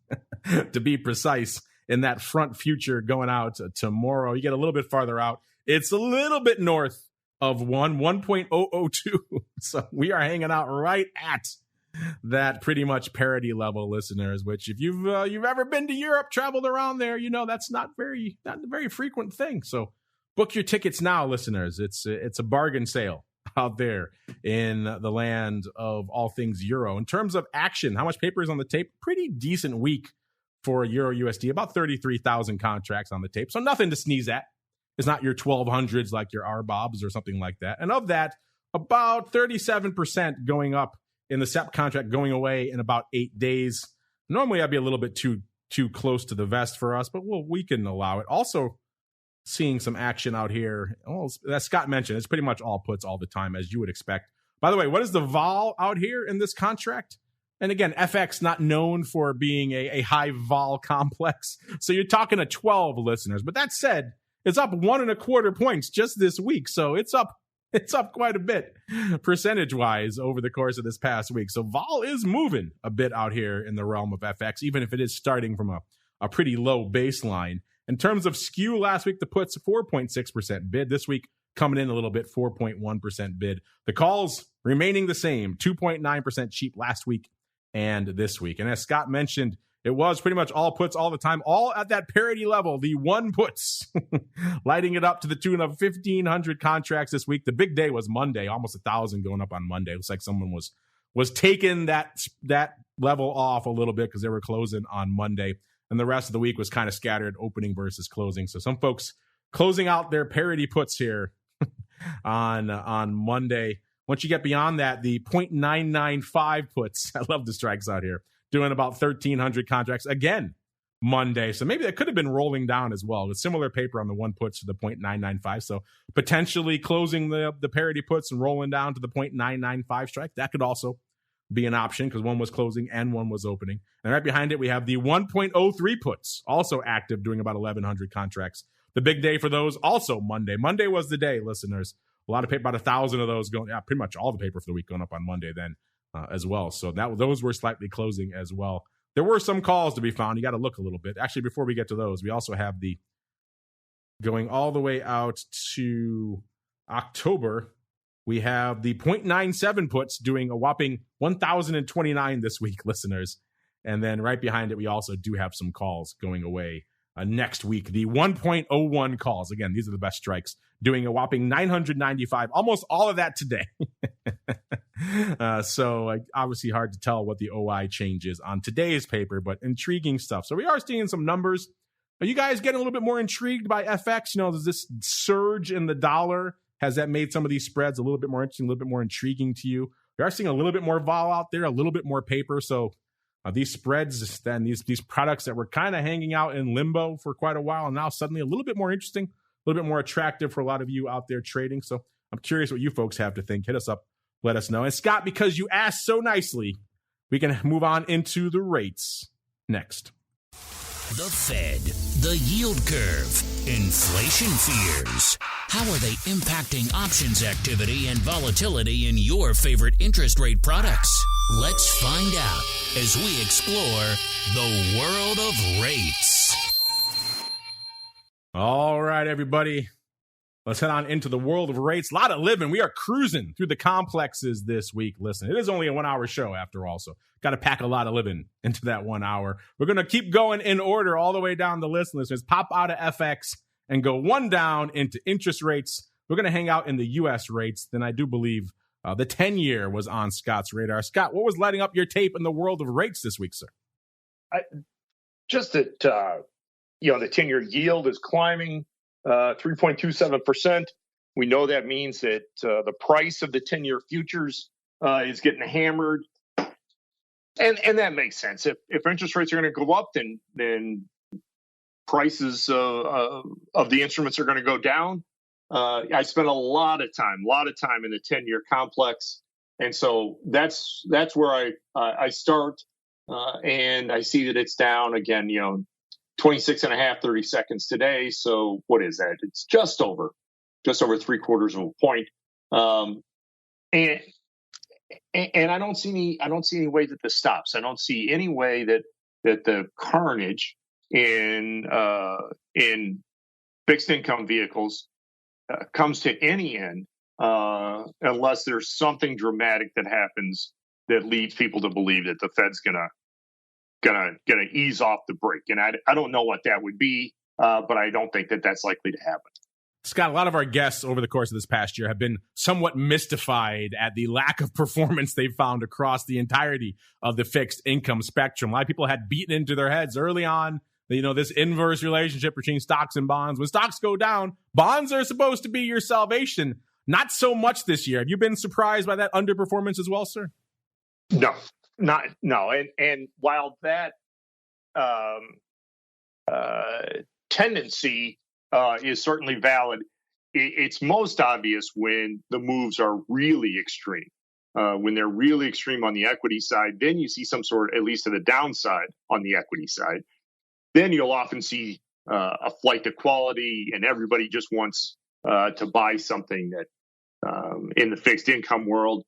to be precise in that front future going out tomorrow. You get a little bit farther out, It's a little bit north of 1.002. So we are hanging out right at that pretty much parity level, listeners, which if you've ever been to Europe, traveled around there, that's not a very frequent thing. So book your tickets now, listeners. It's a bargain sale out there in the land of all things euro. In terms of action, how much paper is on the tape? Pretty decent week for Euro USD, about 33,000 contracts on the tape. So nothing to sneeze at. It's not your 1200s like your RBOBs or something like that. And of that, about 37% going up in the SEP contract, going away in about 8 days. Normally, I'd be a little bit too close to the vest for us, but we can allow it. Also, seeing some action out here. Well, as Scott mentioned, it's pretty much all puts all the time, as you would expect. By the way, what is the vol out here in this contract? And again, FX not known for being a high vol complex. So you're talking to 12 listeners. But that said, it's up 1.25 points just this week. So it's up quite a bit percentage-wise over the course of this past week. So vol is moving a bit out here in the realm of FX, even if it is starting from a pretty low baseline. In terms of skew, last week, the puts 4.6% bid. This week, coming in a little bit, 4.1% bid. The calls remaining the same, 2.9% cheap last week and this week. And as Scott mentioned, it was pretty much all puts all the time, all at that parity level, the one puts, lighting it up to the tune of 1,500 contracts this week. The big day was Monday, almost 1,000 going up on Monday. It looks like someone was taking that level off a little bit because they were closing on Monday. And the rest of the week was kind of scattered, opening versus closing. So some folks closing out their parity puts here on Monday. Once you get beyond that, the 0.995 puts, I love the strikes out here, doing about 1,300 contracts again Monday. So maybe that could have been rolling down as well. With similar paper on the one puts to the 0.995. So potentially closing the parity puts and rolling down to the 0.995 strike. That could also be an option because one was closing and one was opening. And right behind it, we have the 1.03 puts, also active, doing about 1,100 contracts. The big day for those, also Monday. Monday was the day, listeners. A lot of paper, about 1,000 of those going, pretty much all the paper for the week going up on Monday then as well. So those were slightly closing as well. There were some calls to be found. You got to look a little bit. Actually, before we get to those, we also have the going all the way out to October. We have the 0.97 puts doing a whopping 1,029 this week, listeners. And then right behind it, we also do have some calls going away next week. The 1.01 calls. Again, these are the best strikes, doing a whopping 995, almost all of that today. So obviously hard to tell what the OI change is on today's paper, but intriguing stuff. So we are seeing some numbers. Are you guys getting a little bit more intrigued by FX? Does this surge in the dollar? Has that made some of these spreads a little bit more interesting, a little bit more intriguing to you? We are seeing a little bit more vol out there, a little bit more paper. So these spreads, then these products that were kind of hanging out in limbo for quite a while, and now suddenly a little bit more interesting, a little bit more attractive for a lot of you out there trading. So I'm curious what you folks have to think. Hit us up, let us know. And Scott, because you asked so nicely, we can move on into the rates next. The Fed, the yield curve, inflation fears. How are they impacting options activity and volatility in your favorite interest rate products? Let's find out as we explore the world of rates. All right, everybody. Let's head on into the world of rates. A lot of living. We are cruising through the complexes this week. Listen, it is only a 1 hour show after all, so got to pack a lot of living into that 1 hour. We're going to keep going in order all the way down the list, listeners. Pop out of FX and go one down into interest rates. We're going to hang out in the U.S. rates. Then I do believe the 10-year was on Scott's radar. Scott, what was lighting up your tape in the world of rates this week, sir? Just that, the 10-year yield is climbing. 3.27%. We know that means that the price of the 10-year futures is getting hammered, and that makes sense. If interest rates are going to go up, then prices of the instruments are going to go down. I spent a lot of time in the 10-year complex, and so that's where I start, and I see that it's down again. 26 and a half, 30 seconds today. So what is that? It's just over 3/4 of a point. And I don't see any way that this stops. I don't see any way that the carnage in fixed income vehicles comes to any end unless there's something dramatic that happens that leads people to believe that the Fed's gonna ease off the brake. And I don't know what that would be, but I don't think that that's likely to happen. Scott, a lot of our guests over the course of this past year have been somewhat mystified at the lack of performance they've found across the entirety of the fixed income spectrum. A lot of people had beaten into their heads early on, this inverse relationship between stocks and bonds. When stocks go down, bonds are supposed to be your salvation. Not so much this year. Have you been surprised by that underperformance as well, sir? No. And while that tendency is certainly valid, it's most obvious when the moves are really extreme. When they're really extreme on the equity side, then you see some sort, at least to the downside on the equity side. Then you'll often see a flight to quality, and everybody just wants to buy something that in the fixed income world.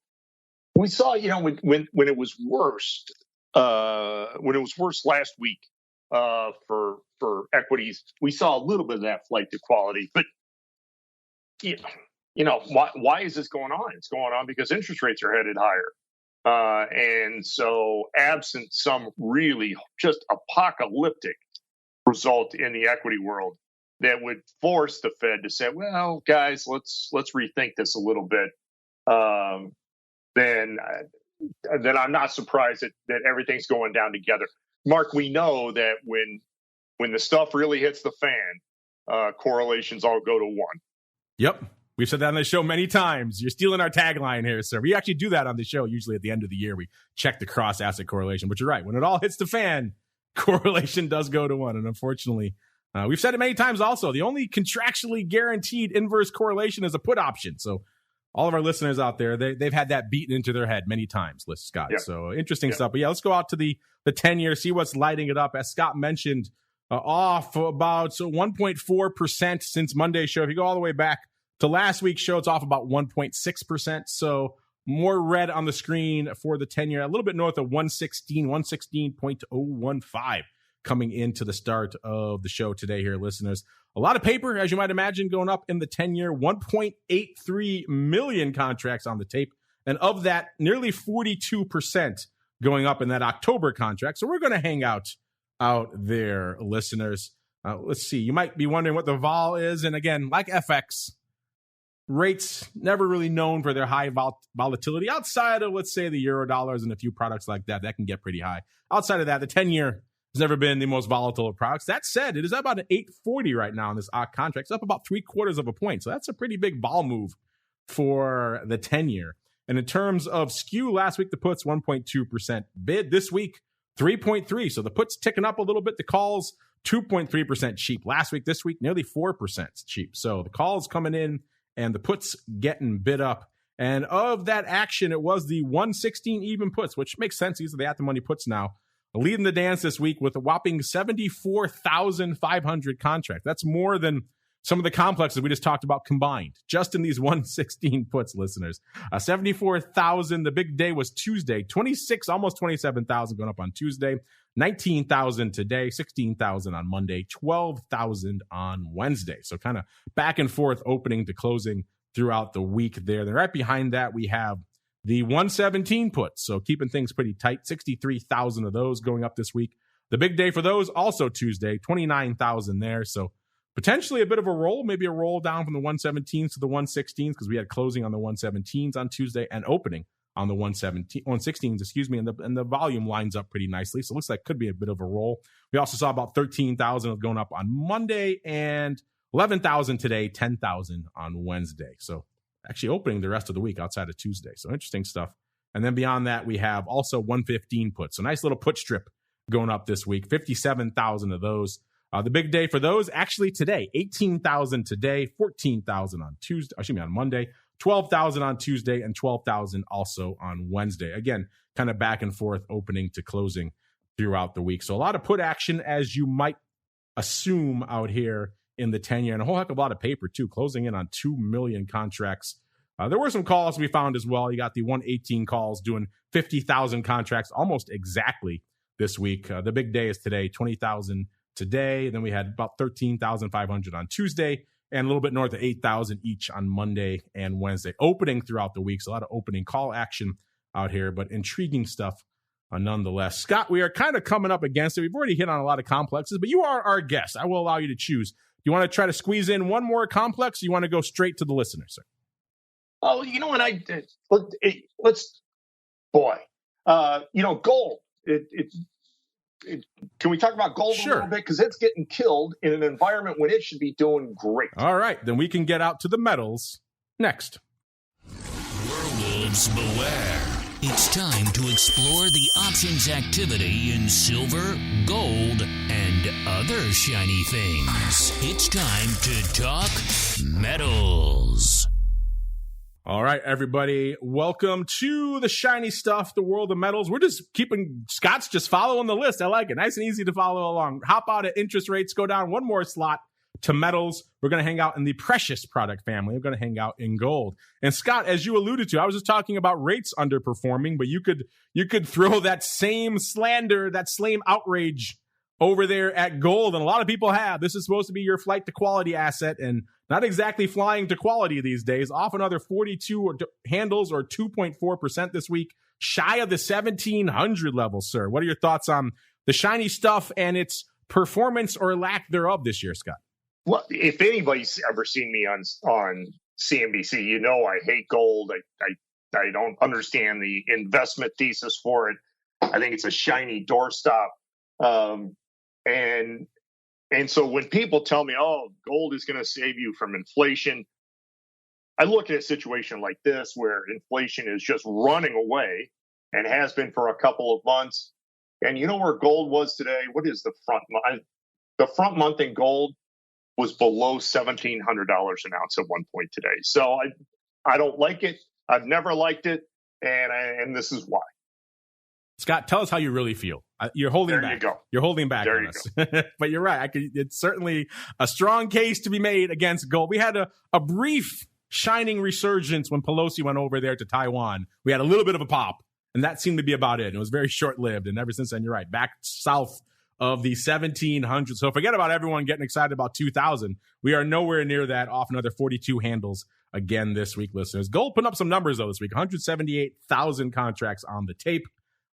We saw, when it was worst, last week for equities, we saw a little bit of that flight to quality. But why is this going on? It's going on because interest rates are headed higher, and so absent some really just apocalyptic result in the equity world that would force the Fed to say, well, guys, let's rethink this a little bit. Then I'm not surprised that everything's going down together. Mark, we know that when the stuff really hits the fan, correlations all go to one. Yep. We've said that on the show many times. You're stealing our tagline here, sir. We actually do that on the show. Usually at the end of the year, we check the cross-asset correlation. But you're right. When it all hits the fan, correlation does go to one. And unfortunately, we've said it many times also, the only contractually guaranteed inverse correlation is a put option. So all of our listeners out there, they've had that beaten into their head many times, Scott. Yeah. So interesting stuff. But yeah, let's go out to the 10-year, see what's lighting it up. As Scott mentioned, off about 1.4% since Monday's show. If you go all the way back to last week's show, it's off about 1.6%. So more red on the screen for the 10-year, a little bit north of 116.015 coming into the start of the show today here, listeners. A lot of paper, as you might imagine, going up in the 10-year, 1.83 million contracts on the tape. And of that, nearly 42% going up in that October contract. So we're going to hang out there, listeners. Let's see. You might be wondering what the vol is. And again, like FX, rates never really known for their high volatility outside of, let's say, the euro dollars and a few products like that. That can get pretty high. Outside of that, the 10-year has never been the most volatile of products. That said, it is about an 840 right now in this contract. It's up about 0.75 of a point. So that's a pretty big vol move for the 10-year. And in terms of skew, last week the puts 1.2% bid. This week 3.3. So the puts ticking up a little bit. The calls 2.3% cheap. Last week, this week nearly 4% cheap. So the calls coming in and the puts getting bid up. And of that action, it was the 116 even puts, which makes sense. These are the at-the-money puts now. Leading the dance this week with a whopping 74,500 contracts. That's more than some of the complexes we just talked about combined, just in these 116 puts, listeners. 74,000. The big day was Tuesday. 26, almost 27,000 going up on Tuesday. 19,000 today. 16,000 on Monday. 12,000 on Wednesday. So kind of back and forth opening to closing throughout the week there. Then right behind that, we have the 117 puts, so keeping things pretty tight. 63,000 of those going up this week. The big day for those, also Tuesday, 29,000 there. So potentially a bit of a roll, maybe a roll down from the 117s to the 116s because we had closing on the 117s on Tuesday and opening on the 116s, and the volume lines up pretty nicely. So it looks like could be a bit of a roll. We also saw about 13,000 going up on Monday and 11,000 today, 10,000 on Wednesday. So actually opening the rest of the week outside of Tuesday. So interesting stuff. And then beyond that, we have also 115 puts. So nice little put strip going up this week. 57,000 of those. The big day for those actually today, 18,000 today, 14,000 on Monday, 12,000 on Tuesday, and 12,000 also on Wednesday. Again, kind of back and forth opening to closing throughout the week. So a lot of put action, as you might assume, out here in the 10-year, and a whole heck of a lot of paper too, closing in on 2 million contracts. There were some calls we found as well. You got the 118 calls doing 50,000 contracts almost exactly this week. The big day is today, 20,000 today. Then we had about 13,500 on Tuesday and a little bit north of 8,000 each on Monday and Wednesday. Opening throughout the week, so a lot of opening call action out here, but intriguing stuff nonetheless. Scott, we are kind of coming up against it. We've already hit on a lot of complexes, but you are our guest. I will allow you to choose. Do you want to try to squeeze in one more complex, or you want to go straight to the listener, sir? Oh, you know what gold. Can we talk about gold a little bit? Because it's getting killed in an environment when it should be doing great. All right, then we can get out to the metals next. Werewolves beware. It's time to explore the options activity in silver, gold, and other shiny things. It's time to talk metals. All right, everybody, welcome to the shiny stuff, the world of metals. We're just Scott's just following the list. I like it. Nice and easy to follow along. Hop out at interest rates, go down one more slot to metals. We're going to hang out in the precious product family. We're going to hang out in gold. And Scott, as you alluded to, I was just talking about rates underperforming, but you could throw that same slander, that same outrage over there at gold. And a lot of people have. This is supposed to be your flight to quality asset, and not exactly flying to quality these days. Off another 42 handles or 2.4% this week, shy of the 1,700 level, sir. What are your thoughts on the shiny stuff and its performance or lack thereof this year, Scott? Well, if anybody's ever seen me on CNBC, you know I hate gold. I don't understand the investment thesis for it. I think it's a shiny doorstop. And so when people tell me, oh, gold is going to save you from inflation, I look at a situation like this where inflation is just running away and has been for a couple of months. And you know where gold was today? What is the front month? The front month in gold was below $1,700 an ounce at one point today. So I don't like it. I've never liked it. And this is why. Scott, tell us how you really feel. You're holding back. There you go. You're holding back on us. But you're right. It's certainly a strong case to be made against gold. We had a brief shining resurgence when Pelosi went over there to Taiwan. We had a little bit of a pop, and that seemed to be about it. It was very short-lived, and ever since then, you're right, back south of the 1,700s. So forget about everyone getting excited about 2,000. We are nowhere near that, off another 42 handles again this week, listeners. Gold putting up some numbers, though, this week. 178,000 contracts on the tape.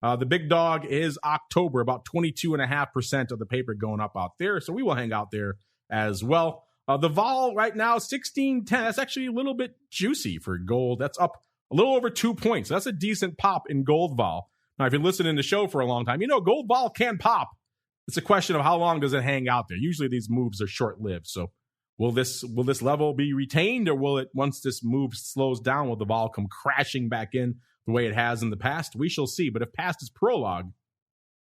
The big dog is October, about 22.5% of the paper going up out there. So we will hang out there as well. The vol right now, 16.10. That's actually a little bit juicy for gold. That's up a little over 2 points. That's a decent pop in gold vol. Now, if you're listening to the show for a long time, you know gold vol can pop. It's a question of how long does it hang out there. Usually these moves are short-lived. So will this level be retained, or will it, once this move slows down, will the vol come crashing back in the way it has in the past? We shall see. But if past is prologue,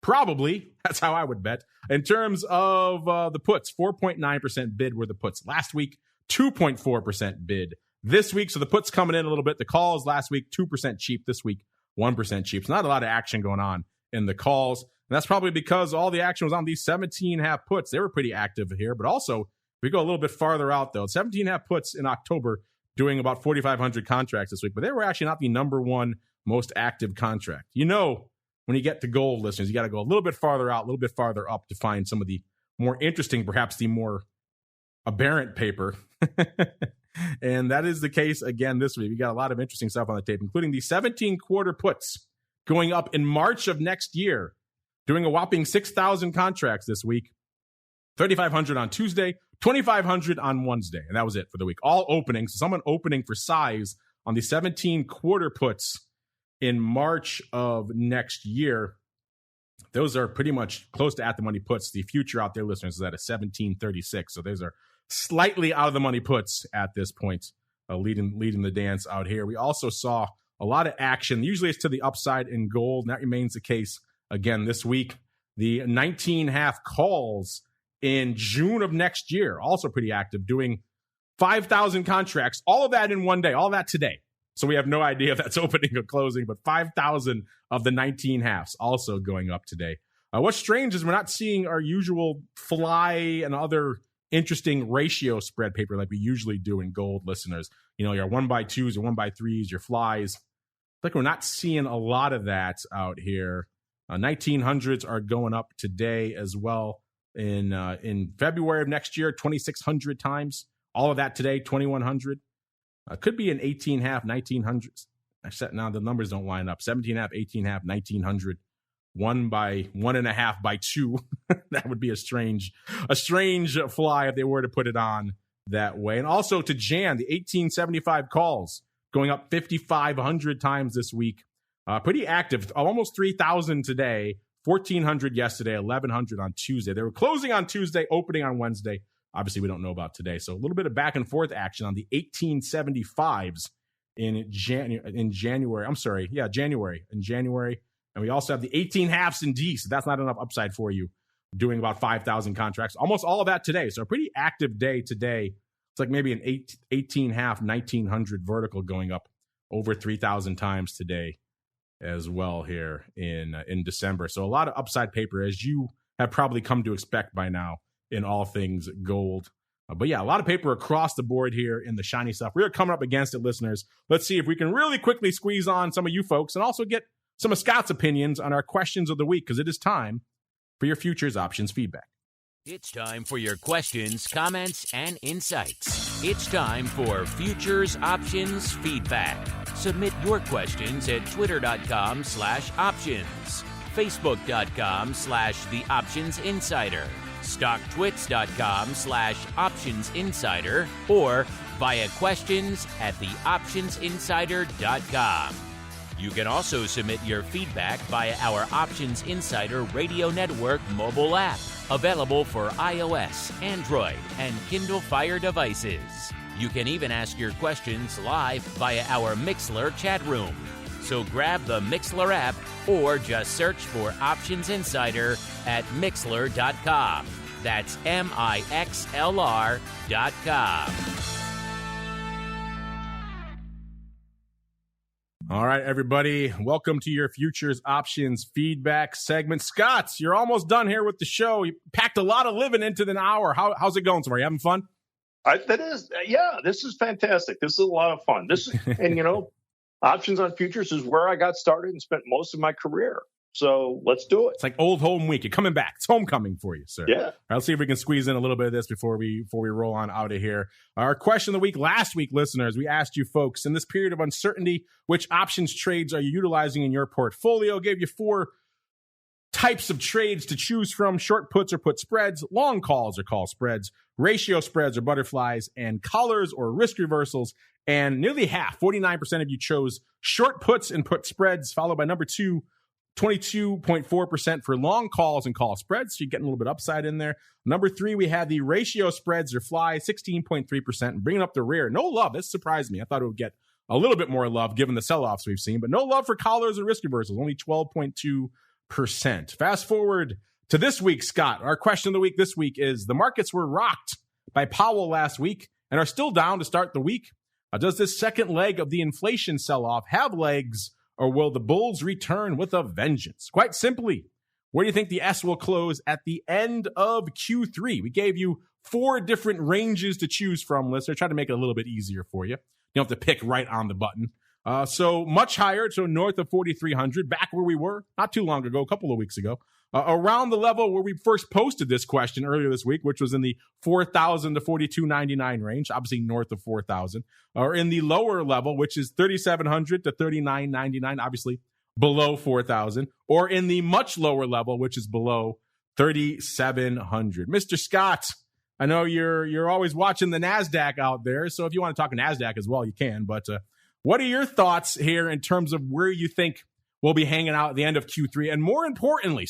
probably. That's how I would bet. In terms of the puts, 4.9% bid were the puts last week, 2.4% bid this week. So the puts coming in a little bit. The calls last week, 2% cheap. This week, 1% cheap. So not a lot of action going on in the calls. And that's probably because all the action was on these 17.5 puts. They were pretty active here. But also, if we go a little bit farther out, though, 17.5 puts in October, doing about 4,500 contracts this week. But they were actually not the number one most active contract. You know, when you get to gold, listeners, you got to go a little bit farther out, a little bit farther up to find some of the more interesting, perhaps the more aberrant paper. And that is the case again this week. We got a lot of interesting stuff on the tape, including the 17 quarter puts going up in March of next year, doing a whopping 6,000 contracts this week, 3,500 on Tuesday, 2,500 on Wednesday. And that was it for the week. All openings. So someone opening for size on the 17 quarter puts in March of next year. Those are pretty much close to at the money puts. The future out there, listeners, is at a 1736. So those are slightly out of the money puts at this point, leading the dance out here. We also saw a lot of action. Usually it's to the upside in gold, and that remains the case again this week. The 19.5 calls in June of next year, also pretty active, doing 5,000 contracts, all of that in one day, all of that today. So we have no idea if that's opening or closing, but 5,000 of the 19 halves also going up today. What's strange is we're not seeing our usual fly and other interesting ratio spread paper like we usually do in gold, listeners. You know, your 1x2s, your 1x3s, your flies. Like we're not seeing a lot of that out here. 1900s are going up today as well. In February of next year, 2,600 times. All of that today, 2,100. Could be an 18.5, 1,900. Now the numbers don't line up. 17.5, 18.5, 1,900. 1.5 by 2. That would be a strange fly if they were to put it on that way. And also to Jan, the 1875 calls going up 5,500 times this week. Pretty active, almost 3,000 today, 1,400 yesterday, 1,100 on Tuesday. They were closing on Tuesday, opening on Wednesday. Obviously, we don't know about today. So a little bit of back and forth action on the 1875s in January. In January. And we also have the 18 halves in D. So that's not enough upside for you, doing about 5,000 contracts. Almost all of that today. So a pretty active day today. It's like maybe an 18 half, 1,900 vertical going up over 3,000 times today as well here in December. So a lot of upside paper, as you have probably come to expect by now in all things gold. But yeah, a lot of paper across the board here in the shiny stuff. We're coming up against it, listeners. Let's see if we can really quickly squeeze on some of you folks and also get some of Scott's opinions on our questions of the week, because it is time for your futures options feedback. It's time for your questions, comments, and insights. It's time for Futures Options Feedback. Submit your questions at twitter.com/options, facebook.com/the Options Insider, stocktwits.com/Options Insider, or via questions@theoptionsinsider.com. You can also submit your feedback via our Options Insider Radio Network mobile app, available for iOS, Android, and Kindle Fire devices. You can even ask your questions live via our Mixlr chat room. So grab the Mixlr app or just search for Options Insider at Mixlr.com. That's MIXLR.com. All right, everybody. Welcome to your Futures Options Feedback segment. Scott, you're almost done here with the show. You packed a lot of living into an hour. How's it going so far? You having fun? This is fantastic. This is a lot of fun. Options on futures is where I got started and spent most of my career. So let's do it. It's like old home week. You're coming back. It's homecoming for you, sir. Yeah. All right, let's see if we can squeeze in a little bit of this before we roll on out of here. Our question of the week last week, listeners, we asked you folks, in this period of uncertainty, which options trades are you utilizing in your portfolio? Gave you 4 types of trades to choose from: short puts or put spreads, long calls or call spreads, ratio spreads or butterflies, and collars or risk reversals. And nearly half, 49% of you chose short puts and put spreads, followed by number 2, 22.4% for long calls and call spreads. So you're getting a little bit upside in there. Number 3, we had the ratio spreads or fly, 16.3%, and bringing up the rear. No love. This surprised me. I thought it would get a little bit more love given the sell-offs we've seen, but no love for collars and risk reversals, only 12.2%. Fast forward to this week, Scott. Our question of the week this week is: the markets were rocked by Powell last week and are still down to start the week. Does this second leg of the inflation sell-off have legs, or will the bulls return with a vengeance? Quite simply, where do you think the S will close at the end of Q3? We gave you 4 different ranges to choose from, listener. Try to make it a little bit easier for you. You don't have to pick right on the button. So much higher, so north of 4,300, back where we were not too long ago, a couple of weeks ago. Around the level where we first posted this question earlier this week, which was in the 4,000 to 4,299 range, obviously north of 4,000, or in the lower level, which is 3,700 to 3,999, obviously below 4,000, or in the much lower level, which is below 3,700. Mr. Scott, I know you're always watching the NASDAQ out there, so if you want to talk NASDAQ as well, you can, but what are your thoughts here in terms of where you think we'll be hanging out at the end of Q3? And more importantly,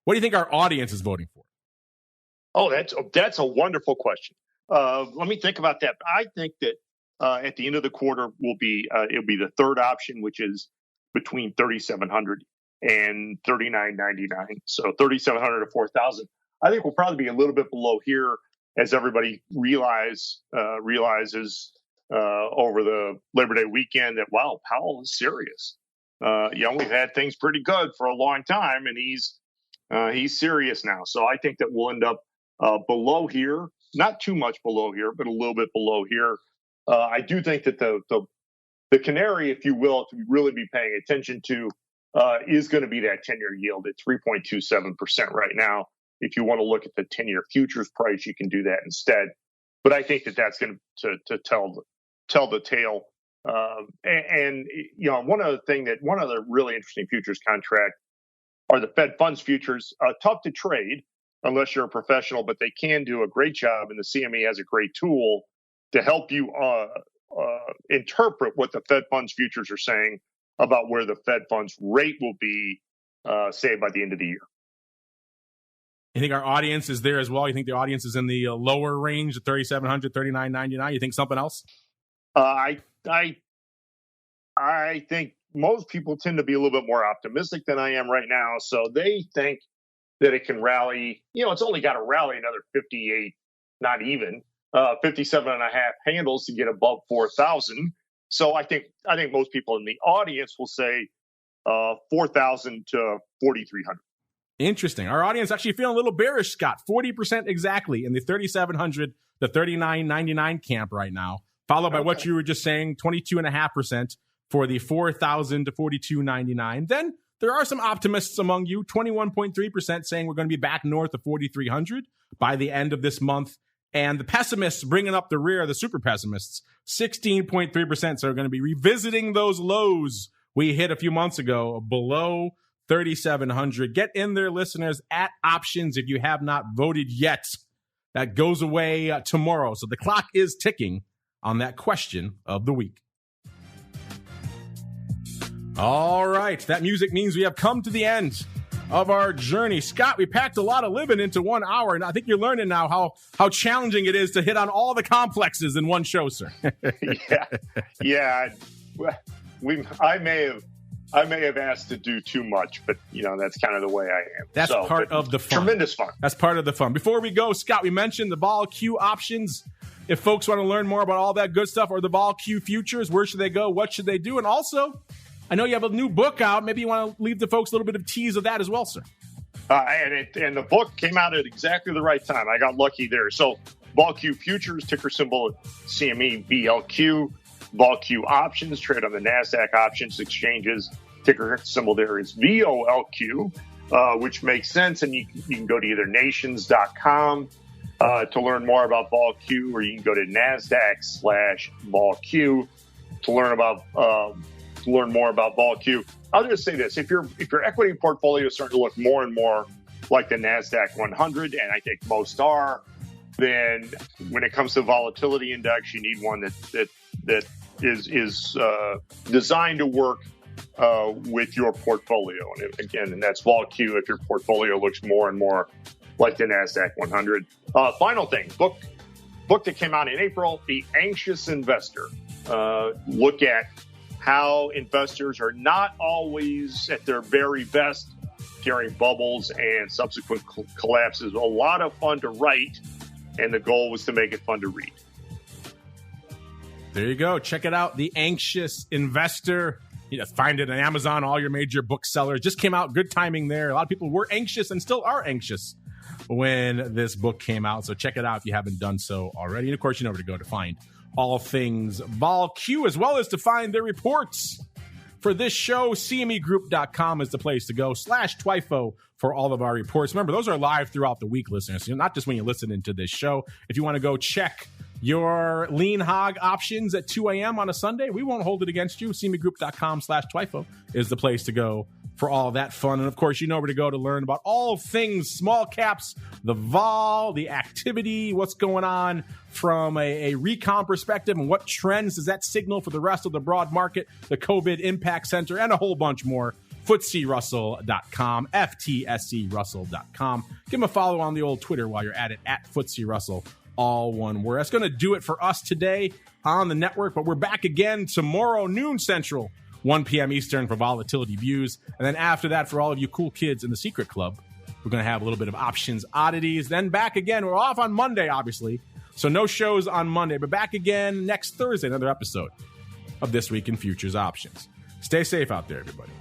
what do you think our audience is voting for? Oh, that's a wonderful question. Let me think about that. I think that at the end of the quarter it'll be the third option, which is between 3,700 and 3,999. So 3,700 to 4,000. I think we'll probably be a little bit below here as everybody realizes over the Labor Day weekend that, wow, Powell is serious. We've had things pretty good for a long time, and he's serious now. So I think that we'll end up below here, not too much below here, but a little bit below here. I do think that the canary, if you will, to really be paying attention to, is going to be that 10-year yield at 3.27% right now. If you want to look at the 10-year futures price, you can do that instead. but I think that's going to tell the tale. And one of the really interesting futures contract are the Fed funds futures. Tough to trade unless you're a professional, but they can do a great job, and the CME has a great tool to help you interpret what the Fed funds futures are saying about where the Fed funds rate will be, say, by the end of the year. You think our audience is there as well? You think the audience is in the lower range, 3,700, 3,999? You think something else? I think most people tend to be a little bit more optimistic than I am right now. So they think that it can rally. It's only got to rally another 58, not even 57 and a half handles to get above 4,000. So I think most people in the audience will say 4,000 to 4,300. Interesting. Our audience actually feeling a little bearish, Scott. 40% exactly in the 3,700 to 3,999 camp right now, followed by what you were just saying, 22.5% for the 4,000 to 4,299. Then there are some optimists among you, 21.3% saying we're going to be back north of 4,300 by the end of this month. And the pessimists bringing up the rear, the super pessimists, 16.3%. So we're going to be revisiting those lows we hit a few months ago below 3,700. Get in there, listeners, at options if you have not voted yet. That goes away tomorrow. So the clock is ticking on that question of the week. All right. That music means we have come to the end of our journey. Scott, we packed a lot of living into 1 hour, and I think you're learning now how challenging it is to hit on all the complexes in one show, sir. Yeah. I may have asked to do too much, but that's kind of the way I am. That's part of the fun. Tremendous fun. That's part of the fun. Before we go, Scott, we mentioned the vol Q options. If folks want to learn more about all that good stuff or the vol Q futures, where should they go? What should they do? And also, I know you have a new book out. Maybe you want to leave the folks a little bit of tease of that as well, sir. And the book came out at exactly the right time. I got lucky there. So vol Q futures, ticker symbol CME BLQ. Vol Q options trade on the NASDAQ options exchanges. Ticker symbol there is VOLQ, which makes sense. And you can go to either nations.com to learn more about vol Q, or you can go to NASDAQ/vol Q to learn more about vol Q. I'll just say this: if your equity portfolio is starting to look more and more like the NASDAQ 100, and I think most are, then when it comes to volatility index, you need one that is designed to work with your portfolio. And that's vol Q if your portfolio looks more and more like the NASDAQ 100. Final thing, book that came out in April, The Anxious Investor. Look at how investors are not always at their very best during bubbles and subsequent collapses. A lot of fun to write, and the goal was to make it fun to read. There you go. Check it out. The Anxious Investor. You know, find it on Amazon, all your major booksellers. Just came out. Good timing there. A lot of people were anxious and still are anxious when this book came out. So check it out if you haven't done so already. And of course, you know where to go to find all things vol Q, as well as to find their reports for this show. CMEgroup.com is the place to go, /TWIFO for all of our reports. Remember, those are live throughout the week, listeners. Not just when you're listening to this show. If you want to go check your lean hog options at 2 a.m. on a Sunday, we won't hold it against you. CMEgroup.com /TWIFO is the place to go for all that fun. And of course, you know where to go to learn about all things small caps, the vol, the activity, what's going on from a recon perspective, and what trends does that signal for the rest of the broad market, the COVID Impact Center, and a whole bunch more. FTSERussell.com, FTSERussell.com. Give them a follow on the old Twitter while you're at it, at FTSERussell, all one word. That's going to do it for us today on the network, but we're back again tomorrow, noon Central, 1 p.m. Eastern for Volatility Views. And then after that, for all of you cool kids in the Secret Club, we're going to have a little bit of options oddities. Then back again. We're off on Monday, obviously, so no shows on Monday, but back again next Thursday, another episode of This Week in Futures Options. Stay safe out there, everybody.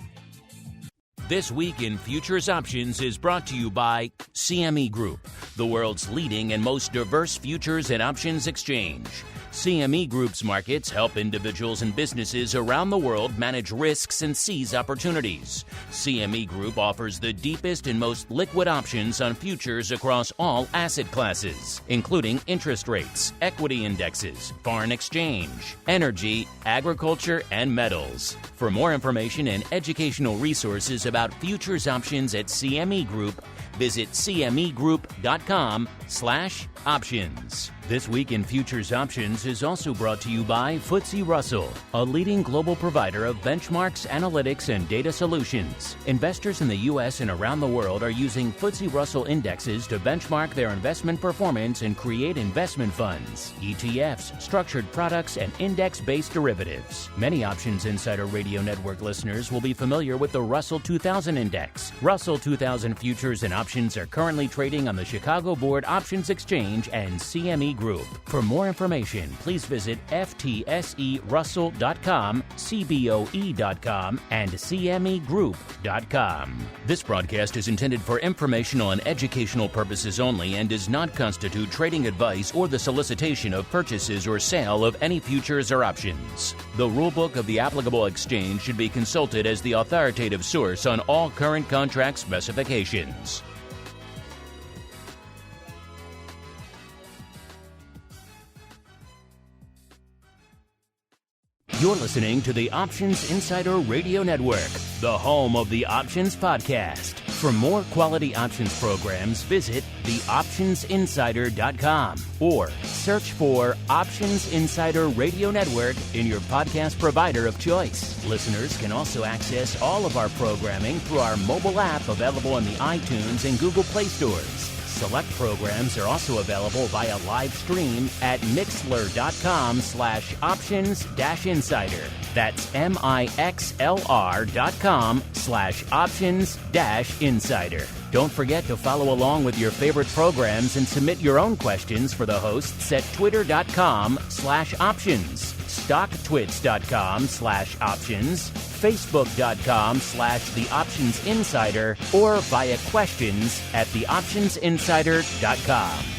This Week in Futures Options is brought to you by CME Group, the world's leading and most diverse futures and options exchange. CME Group's markets help individuals and businesses around the world manage risks and seize opportunities. CME Group offers the deepest and most liquid options on futures across all asset classes, including interest rates, equity indexes, foreign exchange, energy, agriculture, and metals. For more information and educational resources about futures options at CME Group, visit cmegroup.com/options. This Week in Futures Options is also brought to you by FTSE Russell, a leading global provider of benchmarks, analytics, and data solutions. Investors in the U.S. and around the world are using FTSE Russell indexes to benchmark their investment performance and create investment funds, ETFs, structured products, and index-based derivatives. Many Options Insider Radio Network listeners will be familiar with the Russell 2000 Index. Russell 2000 futures and options are currently trading on the Chicago Board Options Exchange and CME Group. For more information, please visit FTSERussell.com, CBOE.com, and CMEGroup.com. This broadcast is intended for informational and educational purposes only and does not constitute trading advice or the solicitation of purchases or sale of any futures or options. The rulebook of the applicable exchange should be consulted as the authoritative source on all current contract specifications. You're listening to the Options Insider Radio Network, the home of the Options Podcast. For more quality options programs, visit theoptionsinsider.com or search for Options Insider Radio Network in your podcast provider of choice. Listeners can also access all of our programming through our mobile app available in the iTunes and Google Play stores. Select programs are also available via live stream at mixlr.com/options-insider. That's mixlr.com/options-insider. Don't forget to follow along with your favorite programs and submit your own questions for the hosts at twitter.com/options, stocktwits.com/options, facebook.com/theoptionsinsider, or via questions at theoptionsinsider.com.